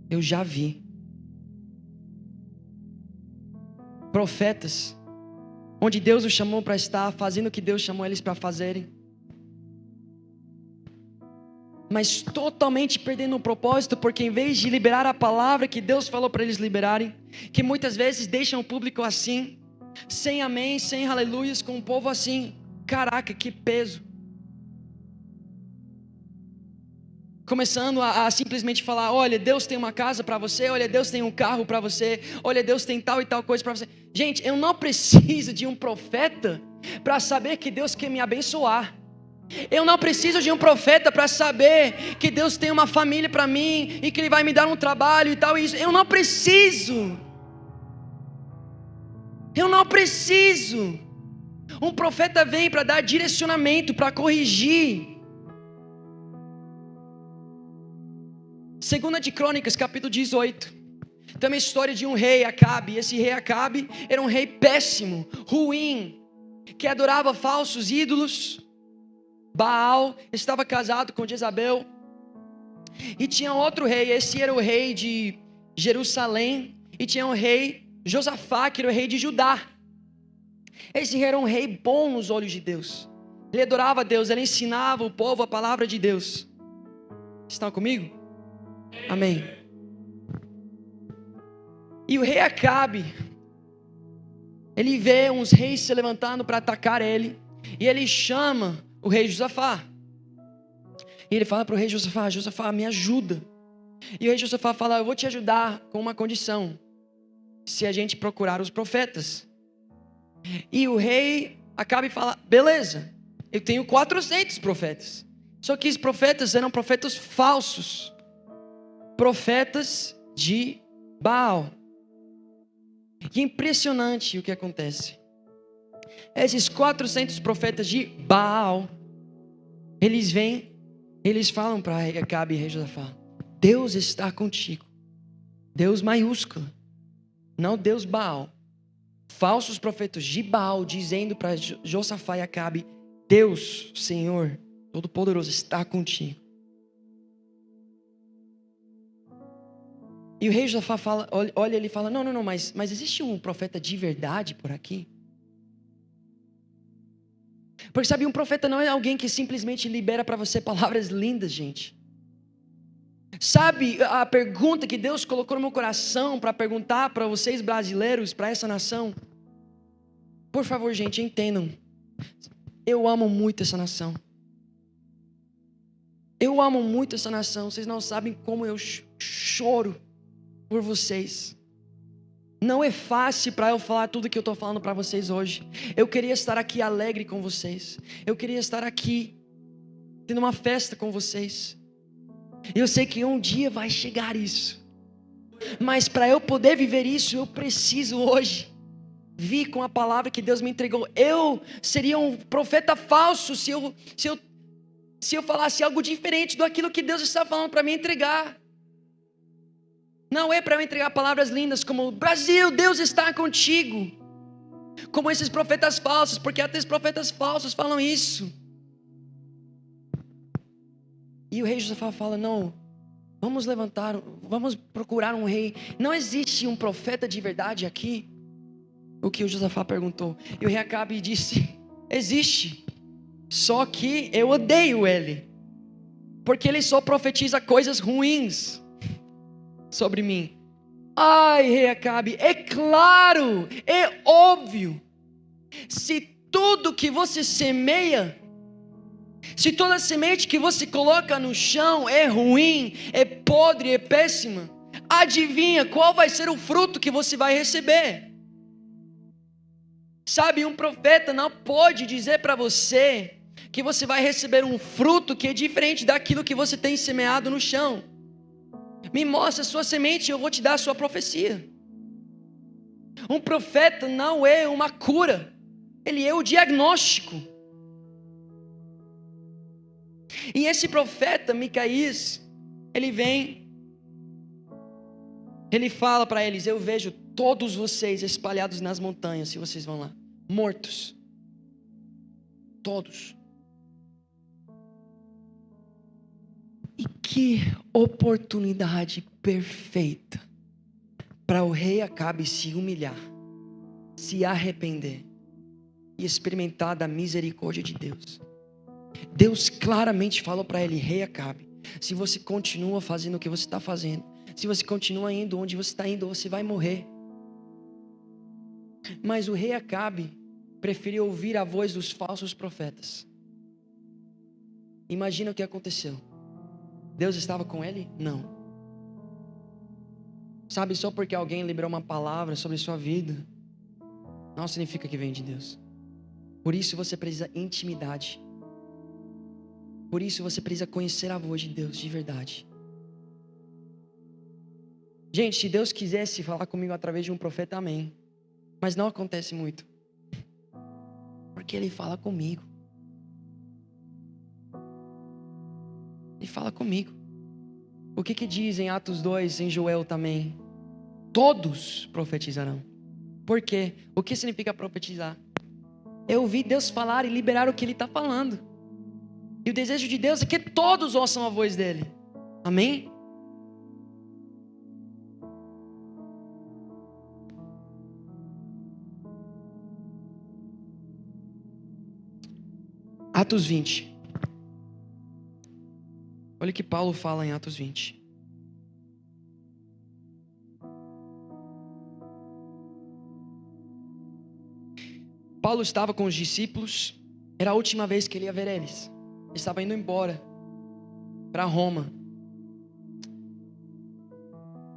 [SPEAKER 1] Eu já vi. Profetas, onde Deus os chamou para estar, fazendo o que Deus chamou eles para fazerem, mas totalmente perdendo o propósito, porque em vez de liberar a palavra que Deus falou para eles liberarem, que muitas vezes deixam o público assim, sem amém, sem aleluias, com o povo assim. Caraca, que peso. Começando a simplesmente falar: olha, Deus tem uma casa para você, olha, Deus tem um carro para você, olha, Deus tem tal e tal coisa para você. Gente, eu não preciso de um profeta para saber que Deus quer me abençoar. Eu não preciso de um profeta para saber que Deus tem uma família para mim e que Ele vai me dar um trabalho e tal. Isso. Eu não preciso. Eu não preciso. Um profeta vem para dar direcionamento, para corrigir. 2 de Crônicas, capítulo 18. Tem uma história de um rei, Acabe. Esse rei Acabe era um rei péssimo, ruim. que adorava falsos ídolos. Baal estava casado com Jezabel. E tinha outro rei, esse era o rei de Jerusalém. E tinha o rei Josafá, que era o rei de Judá. Esse rei era um rei bom nos olhos de Deus. Ele adorava a Deus, ele ensinava o povo a palavra de Deus. Estão comigo? Amém. E o rei Acabe, ele vê uns reis se levantando para atacar ele. E ele chama o rei Josafá. E ele fala para o rei Josafá: Josafá, me ajuda. E o rei Josafá fala: eu vou te ajudar com uma condição. Se a gente procurar os profetas. E o rei Acabe fala: beleza, eu tenho 400 profetas. Só que os profetas eram profetas falsos. Profetas de Baal. E é impressionante o que acontece. Esses 400 profetas de Baal, eles vêm, eles falam para Acabe e rei Josafá: Deus está contigo. Deus maiúsculo, não Deus Baal. Falsos profetas de Baal dizendo para Josafá e Acabe: Deus, Senhor Todo-Poderoso, está contigo. E o rei Josafá fala, olha, ele fala: não, mas existe um profeta de verdade por aqui? Porque sabe, um profeta não é alguém que simplesmente libera para você palavras lindas, gente. Sabe, a pergunta que Deus colocou no meu coração para perguntar para vocês brasileiros, para essa nação. Por favor, gente, entendam. Eu amo muito essa nação. Eu amo muito essa nação. Vocês não sabem como eu choro por vocês. Não é fácil para eu falar tudo que eu estou falando para vocês hoje. Eu queria estar aqui alegre com vocês. Eu queria estar aqui tendo uma festa com vocês. Eu sei que um dia vai chegar isso. Mas para eu poder viver isso, eu preciso hoje vir com a palavra que Deus me entregou. Eu seria um profeta falso se eu falasse algo diferente daquilo que Deus está falando para me entregar. Não é para eu entregar palavras lindas como: Brasil, Deus está contigo. Como esses profetas falsos, porque até os profetas falsos falam isso. E o rei Josafá fala: não, vamos procurar um rei. Não existe um profeta de verdade aqui? O que o Josafá perguntou. E o rei Acabe disse: existe, só que eu odeio ele, porque ele só profetiza coisas ruins sobre mim. Ai, rei Acabe, é claro, é óbvio. Se tudo que você semeia, se toda semente que você coloca no chão é ruim, é podre, é péssima, adivinha qual vai ser o fruto que você vai receber? Sabe, um profeta não pode dizer para você que você vai receber um fruto que é diferente daquilo que você tem semeado no chão. Me mostra a sua semente e eu vou te dar a sua profecia. Um profeta não é uma cura, ele é o diagnóstico. E esse profeta Micaías, ele vem, ele fala para eles: eu vejo todos vocês espalhados nas montanhas, se vocês vão lá, mortos. Todos. E que oportunidade perfeita para o rei Acabe se humilhar, se arrepender e experimentar da misericórdia de Deus. Deus claramente falou para ele: rei Acabe, se você continua fazendo o que você está fazendo, se você continua indo onde você está indo, você vai morrer. Mas o rei Acabe preferiu ouvir a voz dos falsos profetas. Imagina o que aconteceu. Deus estava com ele? Não. Sabe, só porque alguém liberou uma palavra sobre sua vida, não significa que vem de Deus. Por isso você precisa de intimidade. Por isso você precisa conhecer a voz de Deus de verdade. Gente, se Deus quisesse falar comigo através de um profeta, amém. Mas não acontece muito. Porque Ele fala comigo. Ele fala comigo. O que diz em Atos 2, em Joel também? Todos profetizarão. Por quê? O que significa profetizar? é ouvir Deus falar e liberar o que Ele está falando. E o desejo de Deus é que todos ouçam a voz dEle. Amém? Atos 20. Olha o que Paulo fala em Atos 20. Paulo estava com os discípulos, era a última vez que ele ia ver eles. Ele estava indo embora para Roma.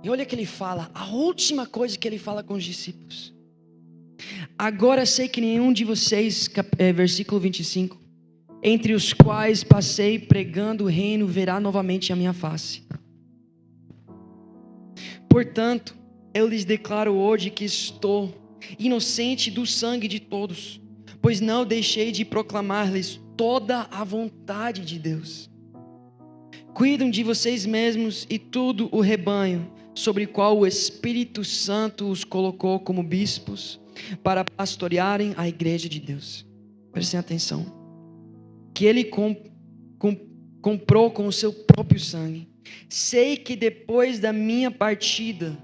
[SPEAKER 1] E olha o que ele fala, a última coisa que ele fala com os discípulos. Agora sei que nenhum de vocês, versículo 25, entre os quais passei pregando o reino, verá novamente a minha face. Portanto, eu lhes declaro hoje que estou inocente do sangue de todos, pois não deixei de proclamar-lhes toda a vontade de Deus. Cuidam de vocês mesmos e todo o rebanho, sobre o qual o Espírito Santo os colocou como bispos, para pastorearem a igreja de Deus. Prestem atenção. Que Ele comprou com o seu próprio sangue. Sei que depois da minha partida,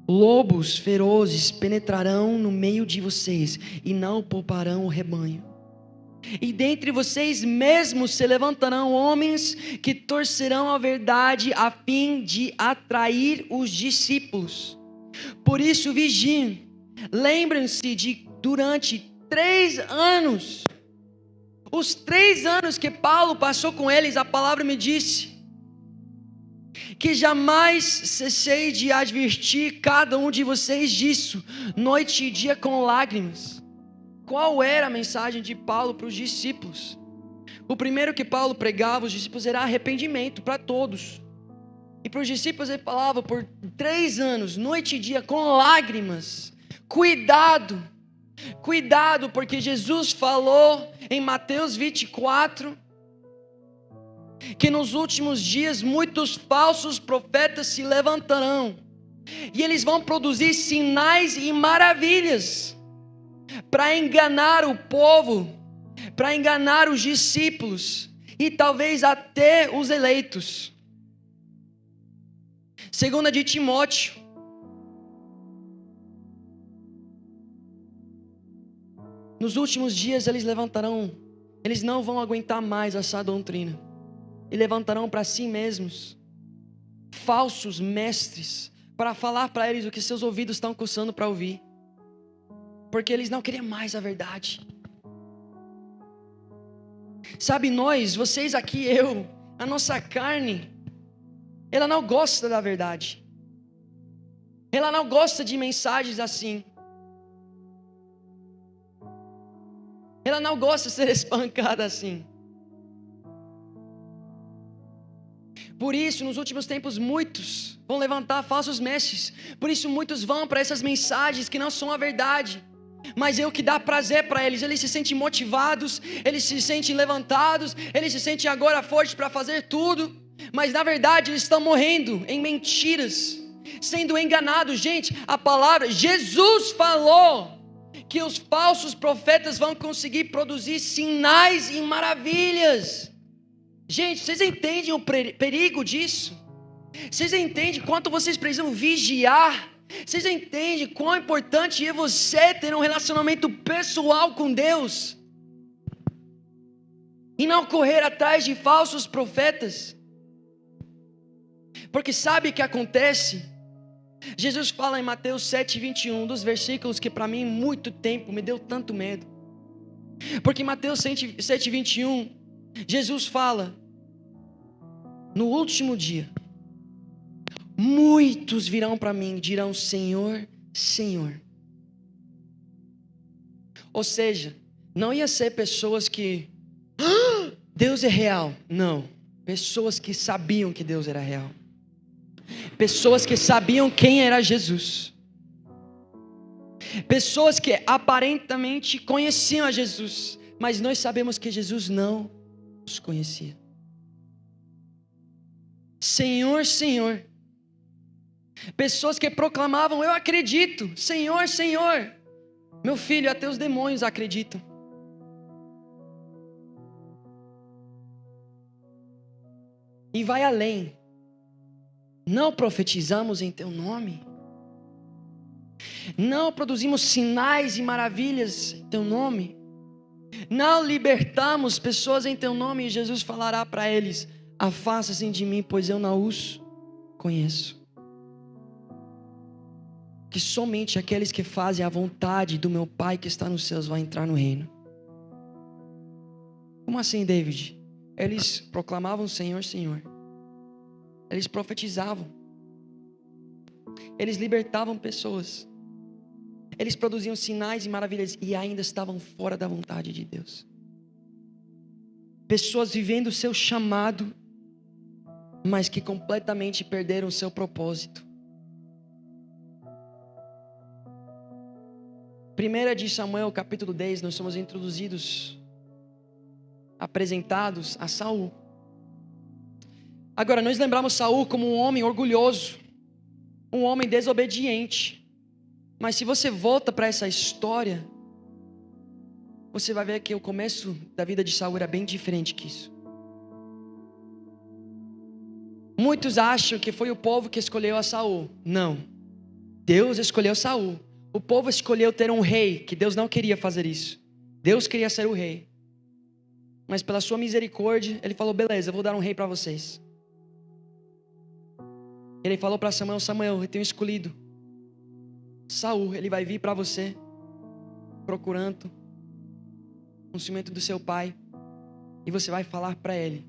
[SPEAKER 1] lobos ferozes penetrarão no meio de vocês e não pouparão o rebanho. E dentre vocês mesmos se levantarão homens que torcerão a verdade a fim de atrair os discípulos. Por isso vigiem, lembrem-se de durante 3 anos, os 3 anos que Paulo passou com eles, a palavra me disse que jamais cessei de advertir cada um de vocês disso, noite e dia com lágrimas. Qual era a mensagem de Paulo para os discípulos? O primeiro que Paulo pregava, os discípulos, era arrependimento para todos. E para os discípulos ele falava por 3 anos, noite e dia com lágrimas. Cuidado, cuidado, porque Jesus falou em Mateus 24, que nos últimos dias muitos falsos profetas se levantarão, e eles vão produzir sinais e maravilhas, para enganar o povo, para enganar os discípulos, e talvez até os eleitos. 2 de Timóteo, nos últimos dias eles levantarão, eles não vão aguentar mais essa doutrina, e levantarão para si mesmos falsos mestres, para falar para eles o que seus ouvidos estão coçando para ouvir, porque eles não queriam mais a verdade. Sabe, vocês aqui, a nossa carne, ela não gosta da verdade, ela não gosta de mensagens assim, ela não gosta de ser espancada assim. Por isso, nos últimos tempos, muitos vão levantar falsos mestres. Por isso, muitos vão para essas mensagens que não são a verdade, mas é o que dá prazer para eles. Eles se sentem motivados, eles se sentem levantados, eles se sentem agora fortes para fazer tudo, mas na verdade eles estão morrendo em mentiras, sendo enganados. Gente, a palavra, Jesus falou que os falsos profetas vão conseguir produzir sinais e maravilhas. Gente, vocês entendem o perigo disso? Vocês entendem quanto vocês precisam vigiar? Vocês entendem quão importante é você ter um relacionamento pessoal com Deus e não correr atrás de falsos profetas? Porque sabe o que acontece? Jesus fala em Mateus 7:21, dos versículos que para mim muito tempo me deu tanto medo. Porque em Mateus 7:21, Jesus fala: no último dia, muitos virão para mim e dirão: Senhor, Senhor. Ou seja, não ia ser pessoas que Deus é real. Não, pessoas que sabiam que Deus era real, pessoas que sabiam quem era Jesus, pessoas que aparentemente conheciam a Jesus, mas nós sabemos que Jesus não os conhecia. Senhor, Senhor. Pessoas que proclamavam: eu acredito, Senhor, Senhor. Meu filho, até os demônios acreditam. E vai além. Não profetizamos em teu nome. Não produzimos sinais e maravilhas em teu nome. Não libertamos pessoas em teu nome. E Jesus falará para eles: afasta-se de mim, pois eu não os conheço. Que somente aqueles que fazem a vontade do meu Pai que está nos céus vão entrar no reino. Como assim, David? Eles proclamavam Senhor, Senhor. Eles profetizavam. Eles libertavam pessoas. Eles produziam sinais e maravilhas e ainda estavam fora da vontade de Deus. Pessoas vivendo o seu chamado, mas que completamente perderam o seu propósito. 1 de Samuel, capítulo 10, nós somos introduzidos, apresentados a Saul. Agora, nós lembramos Saul como um homem orgulhoso, um homem desobediente. Mas se você volta para essa história, você vai ver que o começo da vida de Saul era bem diferente que isso. Muitos acham que foi o povo que escolheu a Saul. Não. Deus escolheu Saul. O povo escolheu ter um rei, que Deus não queria fazer isso. Deus queria ser o rei. Mas pela sua misericórdia, ele falou: beleza, eu vou dar um rei para vocês. Ele falou para Samuel: Samuel, eu tenho escolhido Saul, ele vai vir para você, procurando o cimento do seu pai. E você vai falar para ele,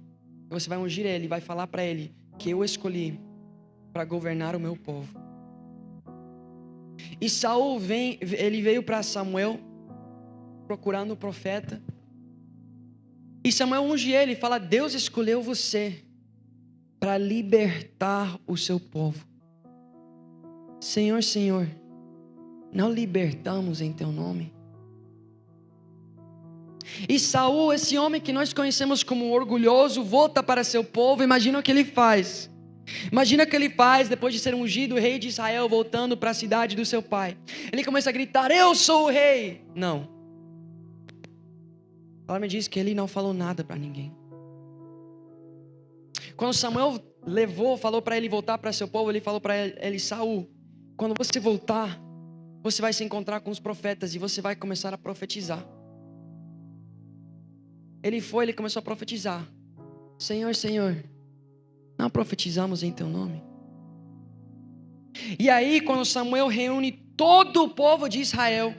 [SPEAKER 1] você vai ungir ele, vai falar para ele que eu escolhi para governar o meu povo. E Saul ele veio para Samuel procurando o profeta. E Samuel unge ele e fala: Deus escolheu você para libertar o seu povo. Senhor, Senhor, não libertamos em teu nome? E Saul, esse homem que nós conhecemos como orgulhoso, volta para seu povo. Imagina o que ele faz. Imagina o que ele faz depois de ser ungido rei de Israel, voltando para a cidade do seu pai. Ele começa a gritar: eu sou o rei. Não. A palavra me diz que ele não falou nada para ninguém. Quando Samuel falou para ele voltar para seu povo, ele falou para ele: Saul, quando você voltar, você vai se encontrar com os profetas e você vai começar a profetizar. Ele começou a profetizar: Senhor, Senhor, não profetizamos em teu nome? E aí, quando Samuel reúne todo o povo de Israel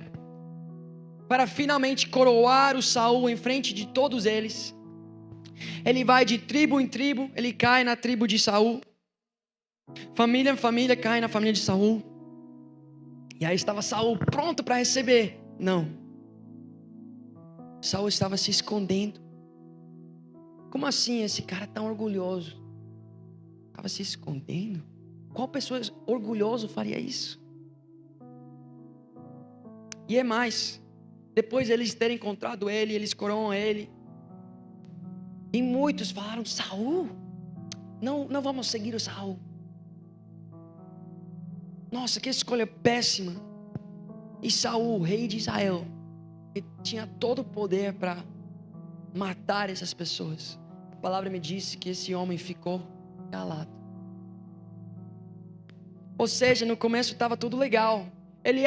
[SPEAKER 1] para finalmente coroar o Saul em frente de todos eles, ele vai de tribo em tribo, ele cai na tribo de Saul, família em família, cai na família de Saul. E aí estava Saul pronto para receber. Não. Saul estava se escondendo. Como assim esse cara tão orgulhoso? Estava se escondendo? Qual pessoa orgulhosa faria isso? E é mais, depois eles terem encontrado ele, eles coroam ele. E muitos falaram: Saul, não vamos seguir o Saul. Nossa, que escolha péssima. E Saul, rei de Israel, ele tinha todo o poder para matar essas pessoas. A palavra me disse que esse homem ficou calado. Ou seja, no começo estava tudo legal. Ele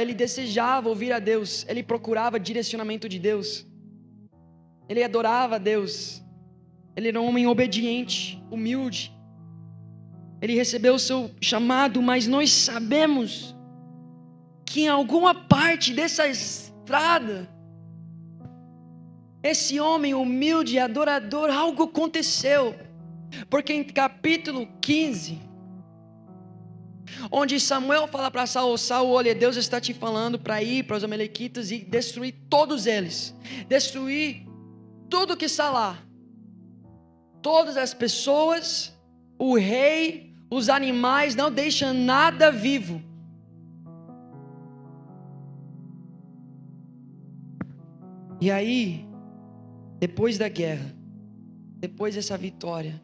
[SPEAKER 1] ele desejava ouvir a Deus. Ele procurava direcionamento de Deus. Ele adorava a Deus. Ele era um homem obediente, humilde. Ele recebeu o seu chamado, mas nós sabemos que em alguma parte dessa estrada, esse homem humilde e adorador, algo aconteceu. Porque em capítulo 15, onde Samuel fala para Saul: Saul, olha, Deus está te falando para ir para os amalequitas e destruir todos eles. Destruir tudo que está lá. Todas as pessoas, o rei, os animais, não deixa nada vivo. E aí, depois da guerra, depois dessa vitória,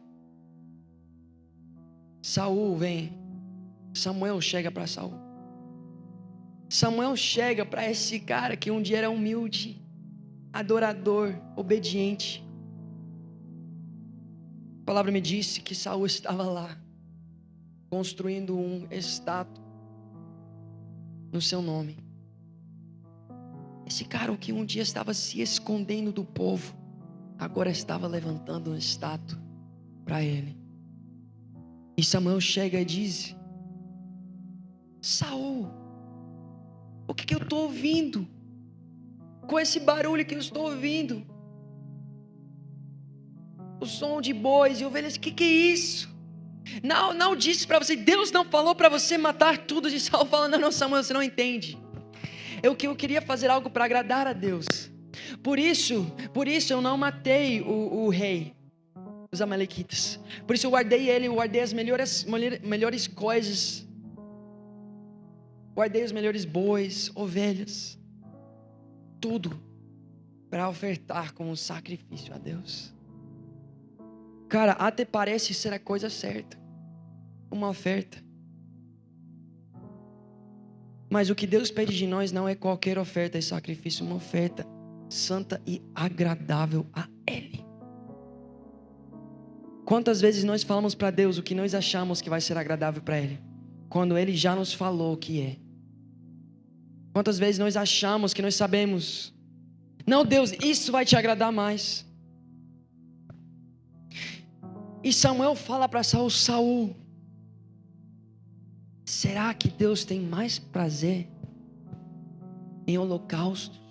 [SPEAKER 1] Samuel chega para Saul. Samuel chega para esse cara que um dia era humilde, adorador, obediente. A palavra me disse que Saul estava lá, construindo um estátua no seu nome. Esse cara que um dia estava se escondendo do povo, agora estava levantando uma estátua para ele. E Samuel chega e diz: Saul, o que eu estou ouvindo? Com esse barulho que eu estou ouvindo, o som de bois e ovelhas, o que é isso? Não disse para você, Deus não falou para você matar tudo de Saul. Falando, não, Samuel, você não entende. Eu queria fazer algo para agradar a Deus. Por isso eu não matei o rei, os amalequitas. Por isso eu guardei ele, eu guardei as melhores coisas. Guardei os melhores bois, ovelhas, tudo para ofertar como um sacrifício a Deus. Cara, até parece ser a coisa certa, uma oferta. Mas o que Deus pede de nós não é qualquer oferta e sacrifício, uma oferta santa e agradável a Ele. Quantas vezes nós falamos para Deus o que nós achamos que vai ser agradável para Ele, quando Ele já nos falou o que é? Quantas vezes nós achamos que nós sabemos, não, Deus, isso vai te agradar mais. E Samuel fala para Saul: Saul, será que Deus tem mais prazer em holocaustos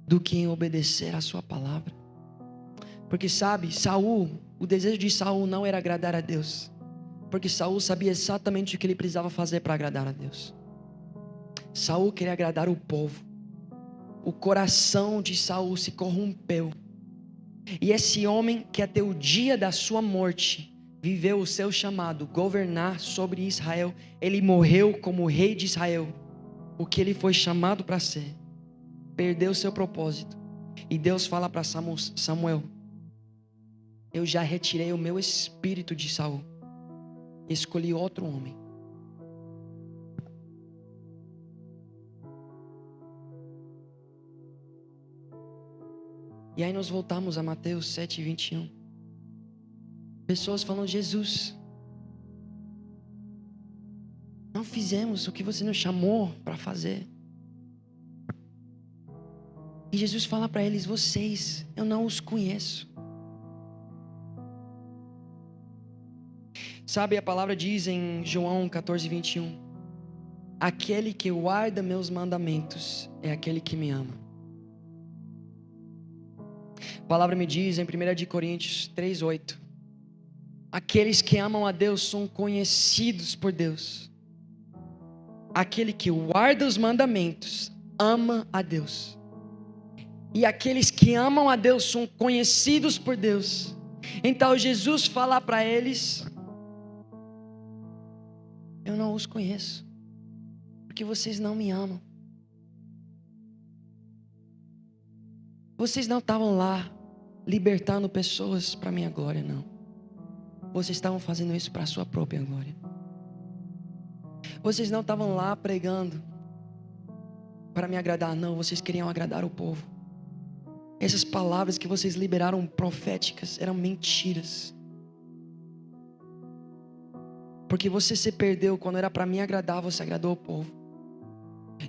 [SPEAKER 1] do que em obedecer a sua palavra? Porque sabe, Saul, o desejo de Saul não era agradar a Deus, porque Saul sabia exatamente o que ele precisava fazer para agradar a Deus. Saul queria agradar o povo. O coração de Saul se corrompeu. E esse homem que até o dia da sua morte viveu o seu chamado, governar sobre Israel, ele morreu como rei de Israel, o que ele foi chamado para ser, perdeu o seu propósito. E Deus fala para Samuel: eu já retirei o meu espírito de Saul, escolhi outro homem. E aí nós voltamos a Mateus 7:21. Pessoas falando: Jesus, não fizemos o que você nos chamou para fazer. E Jesus fala para eles: vocês, eu não os conheço. Sabe, a palavra diz em João 14:21, aquele que guarda meus mandamentos é aquele que me ama. A palavra me diz em 1 Coríntios 3:8, aqueles que amam a Deus são conhecidos por Deus. Aquele que guarda os mandamentos ama a Deus. E aqueles que amam a Deus são conhecidos por Deus. Então Jesus fala para eles: eu não os conheço, porque vocês não me amam. Vocês não estavam lá libertando pessoas para minha glória, não. Vocês estavam fazendo isso para a sua própria glória. Vocês não estavam lá pregando para me agradar, não. Vocês queriam agradar o povo. Essas palavras que vocês liberaram proféticas eram mentiras. Porque você se perdeu quando era para me agradar, você agradou o povo.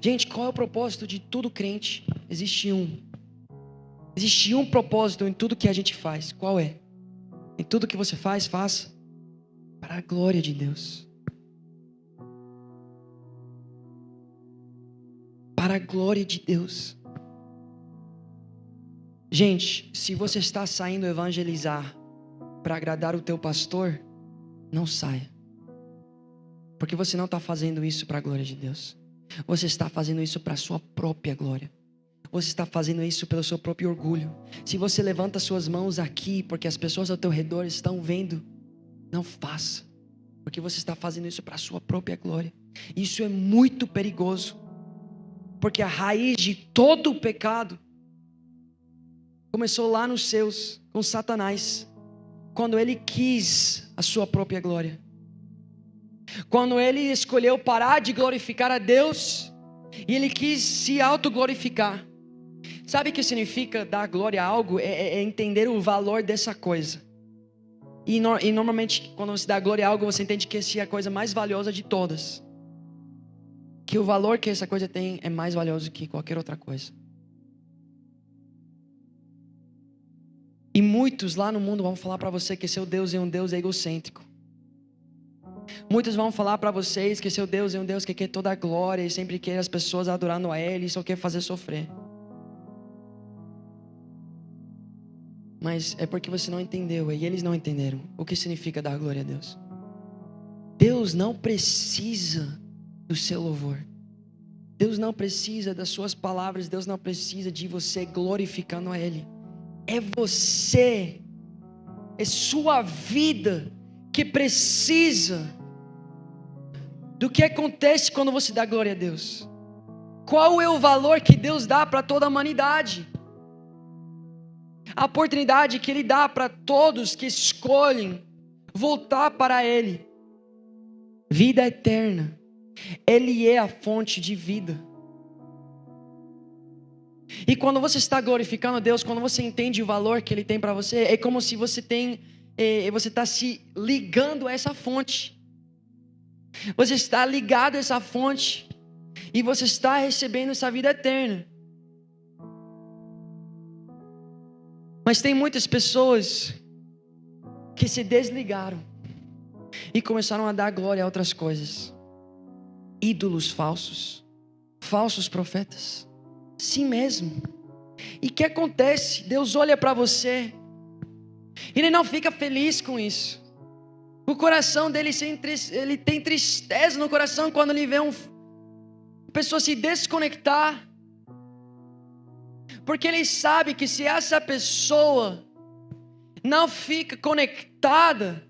[SPEAKER 1] Gente, qual é o propósito de todo crente? Existe um. Existe um propósito em tudo que a gente faz. Qual é? Em tudo que você faz, faça para a glória de Deus. Para a glória de Deus. Gente, se você está saindo evangelizar para agradar o teu pastor, não saia. Porque você não está fazendo isso para a glória de Deus. Você está fazendo isso para a sua própria glória. Você está fazendo isso pelo seu próprio orgulho. Se você levanta suas mãos aqui porque as pessoas ao teu redor estão vendo, não faça, porque você está fazendo isso para a sua própria glória. Isso é muito perigoso, porque a raiz de todo o pecado começou lá nos céus, com Satanás, quando ele quis a sua própria glória. Quando ele escolheu parar de glorificar a Deus e ele quis se autoglorificar. Sabe o que significa dar glória a algo? É entender o valor dessa coisa. E normalmente quando você dá glória a algo, você entende que essa é a coisa mais valiosa de todas. Que o valor que essa coisa tem é mais valioso que qualquer outra coisa. E muitos lá no mundo vão falar para você que seu Deus é um Deus egocêntrico. Muitos vão falar para vocês que seu Deus é um Deus que quer toda a glória e sempre quer as pessoas adorando a Ele e só quer fazer sofrer. Mas é porque você não entendeu e eles não entenderam o que significa dar glória a Deus. Deus não precisa do seu louvor. Deus não precisa das suas palavras. Deus não precisa de você glorificando a Ele. É você, é sua vida que precisa do que acontece quando você dá glória a Deus. Qual é o valor que Deus dá para toda a humanidade? A oportunidade que Ele dá para todos que escolhem voltar para Ele. Vida eterna. Ele é a fonte de vida. E quando você está glorificando a Deus, quando você entende o valor que Ele tem para você, é como se você está se ligando a essa fonte. Você está ligado a essa fonte e você está recebendo essa vida eterna. Mas tem muitas pessoas que se desligaram e começaram a dar glória a outras coisas. Ídolos falsos, falsos profetas, sim mesmo. E o que acontece? Deus olha para você, Ele não fica feliz com isso. O coração dele, ele tem tristeza no coração quando ele vê uma pessoa se desconectar. Porque ele sabe que se essa pessoa não fica conectada,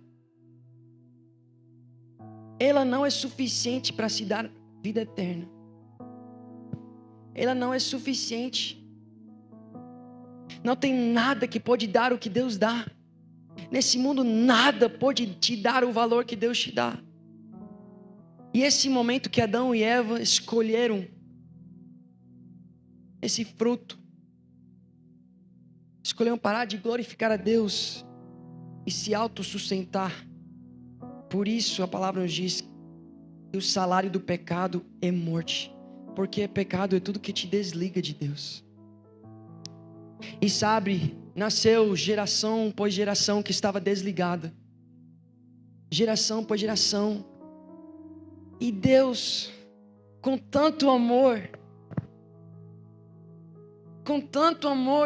[SPEAKER 1] ela não é suficiente para se dar vida eterna. Ela não é suficiente. Não tem nada que pode dar o que Deus dá. Nesse mundo nada pode te dar o valor que Deus te dá. E esse momento que Adão e Eva escolheram esse fruto, escolheram parar de glorificar a Deus e se autossustentar. Por isso a palavra nos diz que o salário do pecado é morte. Porque pecado é tudo que te desliga de Deus. E sabe, nasceu geração após geração que estava desligada. Geração após geração. E Deus, com tanto amor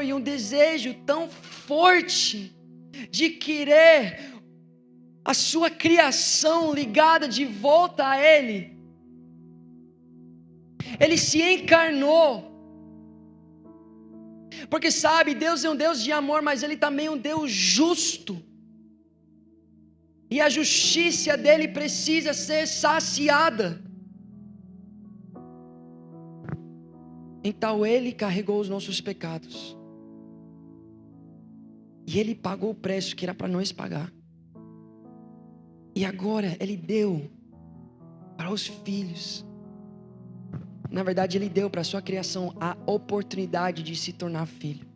[SPEAKER 1] e um desejo tão forte de querer a sua criação ligada de volta a Ele, Ele se encarnou. Porque sabe, Deus é um Deus de amor, mas Ele também é um Deus justo. E a justiça dEle precisa ser saciada. Então Ele carregou os nossos pecados. E Ele pagou o preço que era para nós pagar. E agora Ele deu para os filhos. Na verdade, Ele deu para a sua criação a oportunidade de se tornar filho.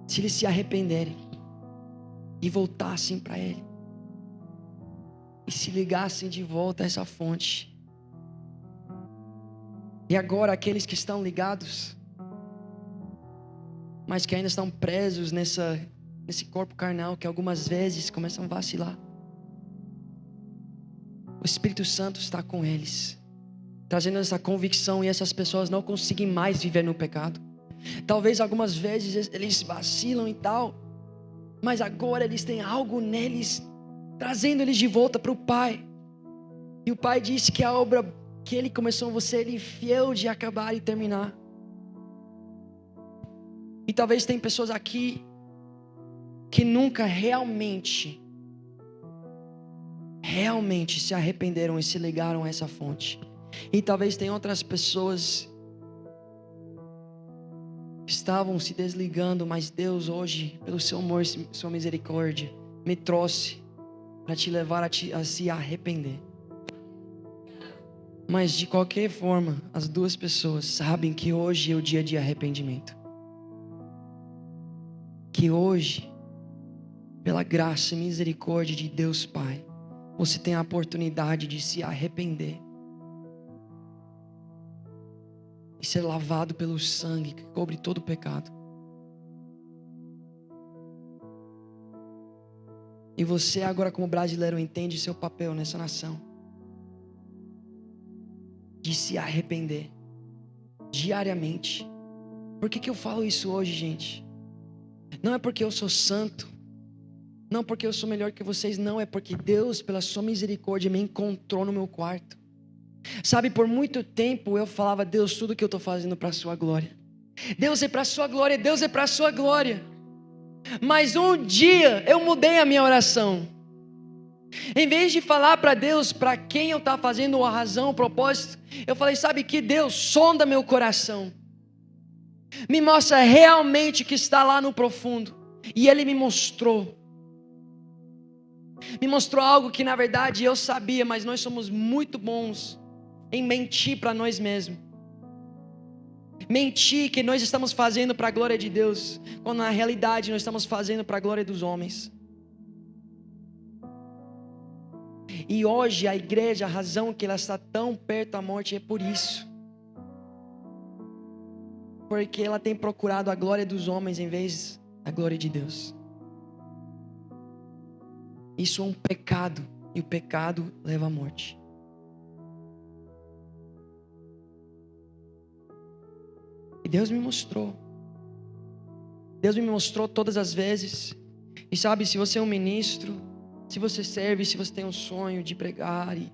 [SPEAKER 1] Se eles se arrependerem e voltassem para Ele, e se ligassem de volta a essa fonte. E agora aqueles que estão ligados, mas que ainda estão presos nesse corpo carnal, que algumas vezes começam a vacilar, o Espírito Santo está com eles, trazendo essa convicção, e essas pessoas não conseguem mais viver no pecado. Talvez algumas vezes eles vacilam e tal, mas agora eles têm algo neles, trazendo eles de volta para o Pai. E o Pai disse que a obra que Ele começou em você, Ele é fiel de acabar e terminar. E talvez tem pessoas aqui que nunca realmente se arrependeram e se ligaram a essa fonte. E talvez tem outras pessoas que estavam se desligando, mas Deus hoje, pelo seu amor e sua misericórdia, me trouxe para te levar a se arrepender. Mas de qualquer forma, as duas pessoas sabem que hoje é o dia de arrependimento. Que hoje, pela graça e misericórdia de Deus Pai, você tem a oportunidade de se arrepender e ser lavado pelo sangue que cobre todo o pecado. E você agora, como brasileiro, entende seu papel nessa nação, de se arrepender diariamente. Por que eu falo isso hoje, gente? Não é porque eu sou santo, não porque eu sou melhor que vocês, não, é porque Deus, pela sua misericórdia, me encontrou no meu quarto. Sabe, por muito tempo eu falava: Deus, tudo que eu estou fazendo para a sua glória. Deus, é para a sua glória, Deus, é para a sua glória. Mas um dia eu mudei a minha oração. Em vez de falar para Deus para quem eu estava fazendo, a razão, o propósito, eu falei: sabe que Deus, sonda meu coração, me mostra realmente o que está lá no profundo. E Ele me mostrou algo que na verdade eu sabia, mas nós somos muito bons em mentir para nós mesmos. Mentir que nós estamos fazendo para a glória de Deus, quando na realidade nós estamos fazendo para a glória dos homens. E hoje a igreja, a razão que ela está tão perto da morte é por isso. Porque ela tem procurado a glória dos homens em vez da glória de Deus. Isso é um pecado, e o pecado leva à morte. E Deus me mostrou todas as vezes. E sabe, se você é um ministro, se você serve, se você tem um sonho de pregar e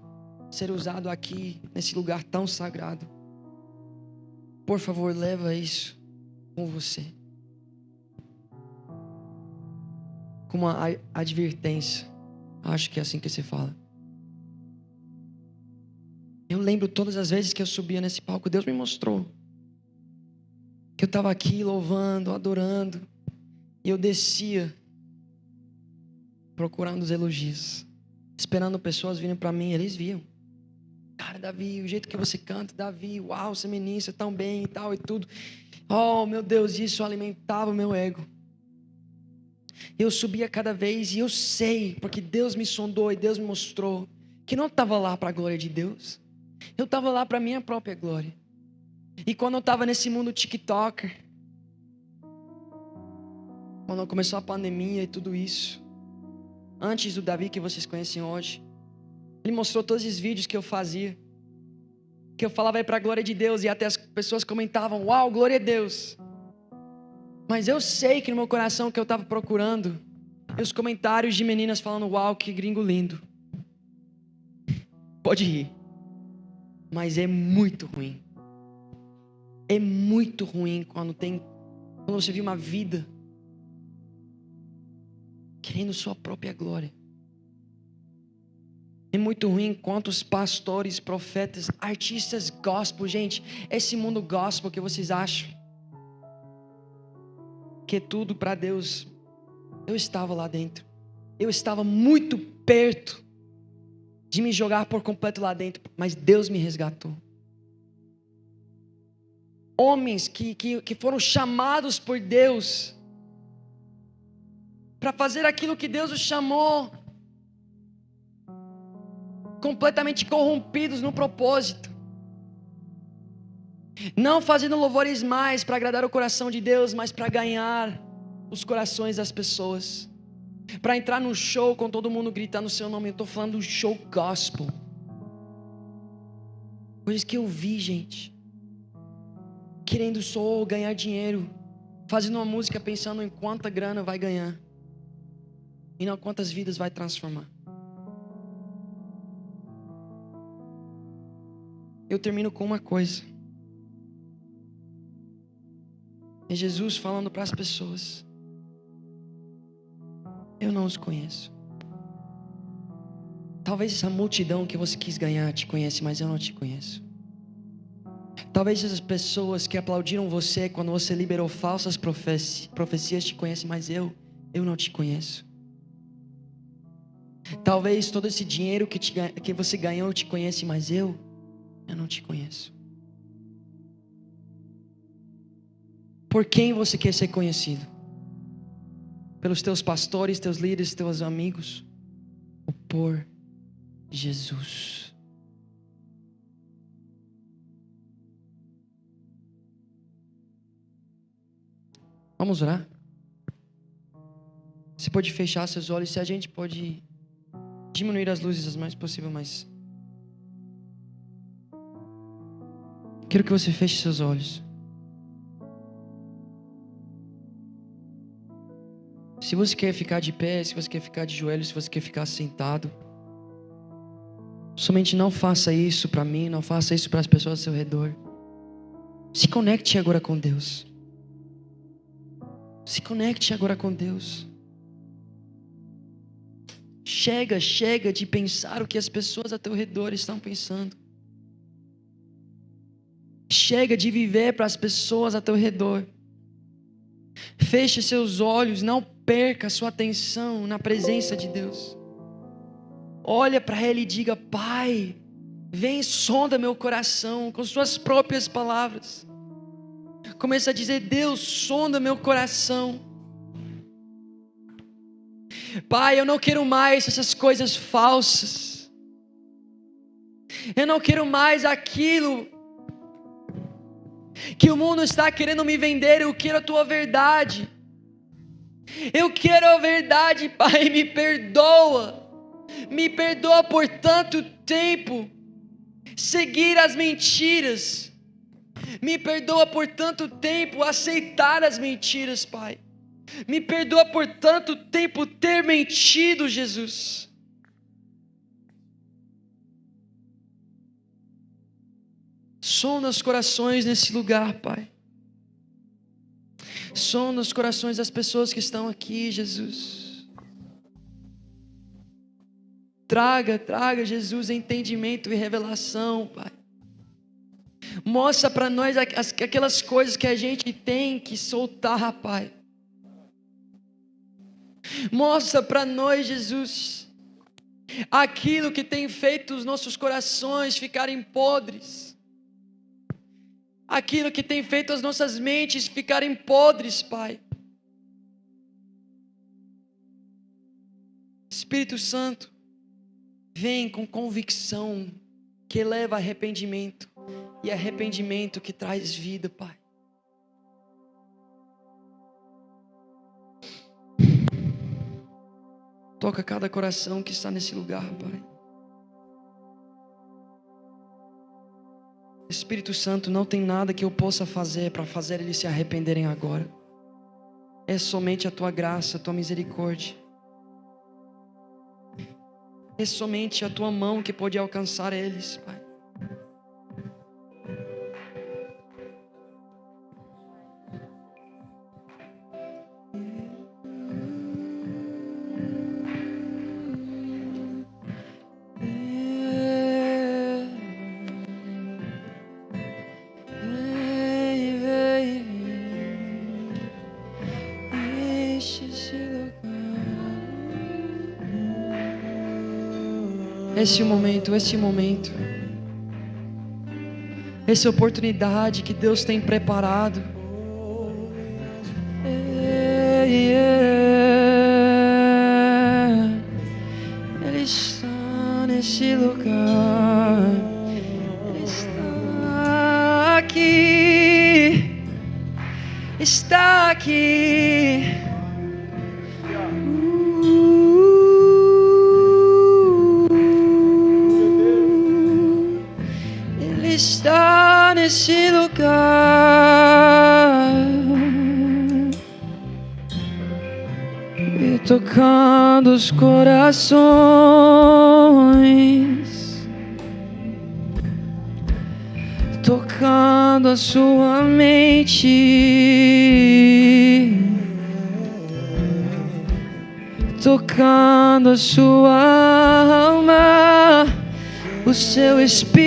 [SPEAKER 1] ser usado aqui, nesse lugar tão sagrado, por favor, leva isso com você, como uma advertência. Acho que é assim que se fala. Eu lembro todas as vezes que eu subia nesse palco, Deus me mostrou que eu estava aqui louvando, adorando, e eu descia procurando os elogios, esperando pessoas virem para mim. Eles viam: cara, Davi, o jeito que você canta, Davi, uau, você ministra tão bem e tal e tudo. Oh, meu Deus, isso alimentava o meu ego. Eu subia cada vez, e eu sei, porque Deus me sondou e Deus me mostrou que não estava lá para a glória de Deus, eu estava lá para a minha própria glória. E quando eu estava nesse mundo TikToker, quando começou a pandemia e tudo isso, antes do Davi que vocês conhecem hoje, ele mostrou todos os vídeos que eu fazia, que eu falava para a glória de Deus, e até as pessoas comentavam: uau, glória a Deus. Mas eu sei que no meu coração que eu estava procurando, e os comentários de meninas falando: uau, que gringo lindo. Pode rir, mas é muito ruim. É muito ruim quando você vive uma vida querendo sua própria glória. É muito ruim quantos pastores, profetas, artistas gospel, gente, esse mundo gospel que vocês acham que é tudo para Deus. Eu estava lá dentro. Eu estava muito perto de me jogar por completo lá dentro, mas Deus me resgatou. Homens que foram chamados por Deus para fazer aquilo que Deus os chamou, completamente corrompidos no propósito, não fazendo louvores mais para agradar o coração de Deus, mas para ganhar os corações das pessoas, para entrar num show com todo mundo gritando o seu nome. Eu estou falando do show gospel, coisas que eu vi, gente, querendo só ganhar dinheiro, fazendo uma música pensando em quanta grana vai ganhar e não quantas vidas vai transformar. Eu termino com uma coisa. É Jesus falando para as pessoas: eu não os conheço. Talvez essa multidão que você quis ganhar te conhece, mas eu não te conheço. Talvez essas pessoas que aplaudiram você quando você liberou falsas profecias te conhecem, mas eu não te conheço. Talvez todo esse dinheiro que você ganhou te conhece, mas eu não te conheço. Por quem você quer ser conhecido? Pelos teus pastores, teus líderes, teus amigos? Ou por Jesus? Vamos orar? Você pode fechar seus olhos, se a gente pode diminuir as luzes o mais possível, mas quero que você feche seus olhos. Se você quer ficar de pé, se você quer ficar de joelhos, se você quer ficar sentado, somente não faça isso para mim, não faça isso para as pessoas ao seu redor. Se conecte agora com Deus. Se conecte agora com Deus. Chega de pensar o que as pessoas ao teu redor estão pensando. Chega de viver para as pessoas ao teu redor. Feche seus olhos, não perca a sua atenção na presença de Deus. Olha para Ele e diga: Pai, vem e sonda meu coração com suas próprias palavras. Começa a dizer: Deus, sonda meu coração. Pai, eu não quero mais essas coisas falsas. Eu não quero mais aquilo que o mundo está querendo me vender. Eu quero a tua verdade. Eu quero a verdade, Pai, me perdoa. Me perdoa por tanto tempo seguir as mentiras. Me perdoa por tanto tempo aceitar as mentiras, Pai. Me perdoa por tanto tempo ter mentido, Jesus. Sonda os corações nesse lugar, Pai. Sonda os corações das pessoas que estão aqui, Jesus. Traga, Jesus, entendimento e revelação, Pai. Mostra para nós aquelas coisas que a gente tem que soltar, Pai. Mostra para nós, Jesus, aquilo que tem feito os nossos corações ficarem podres. Aquilo que tem feito as nossas mentes ficarem podres, Pai. Espírito Santo, vem com convicção que leva a arrependimento. E arrependimento que traz vida, Pai. Toca cada coração que está nesse lugar, Pai. Espírito Santo, não tem nada que eu possa fazer para fazer eles se arrependerem agora. É somente a tua graça, a tua misericórdia. É somente a tua mão que pode alcançar eles, Pai. Esse momento, essa oportunidade que Deus tem preparado. Ele está nesse lugar, Ele está aqui, está aqui. Está nesse lugar e tocando os corações, tocando a sua mente, tocando a sua alma, o seu espírito.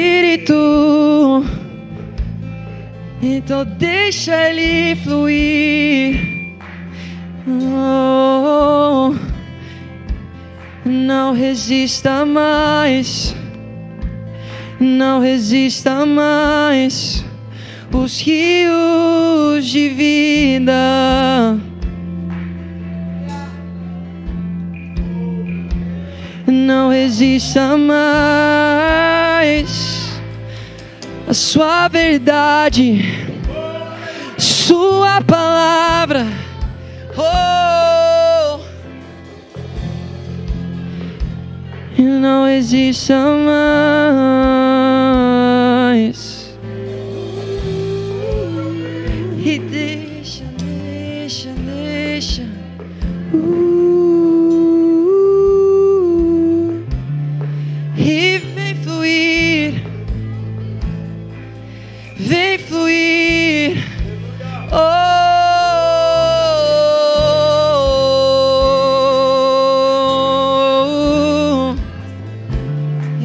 [SPEAKER 1] Então deixa ele fluir. Não resista mais, não resista mais os rios de vida. Não resista mais a sua verdade, sua palavra. Oh, não resista mais. E deixa. E vem fluir. Vem fluir. Oh,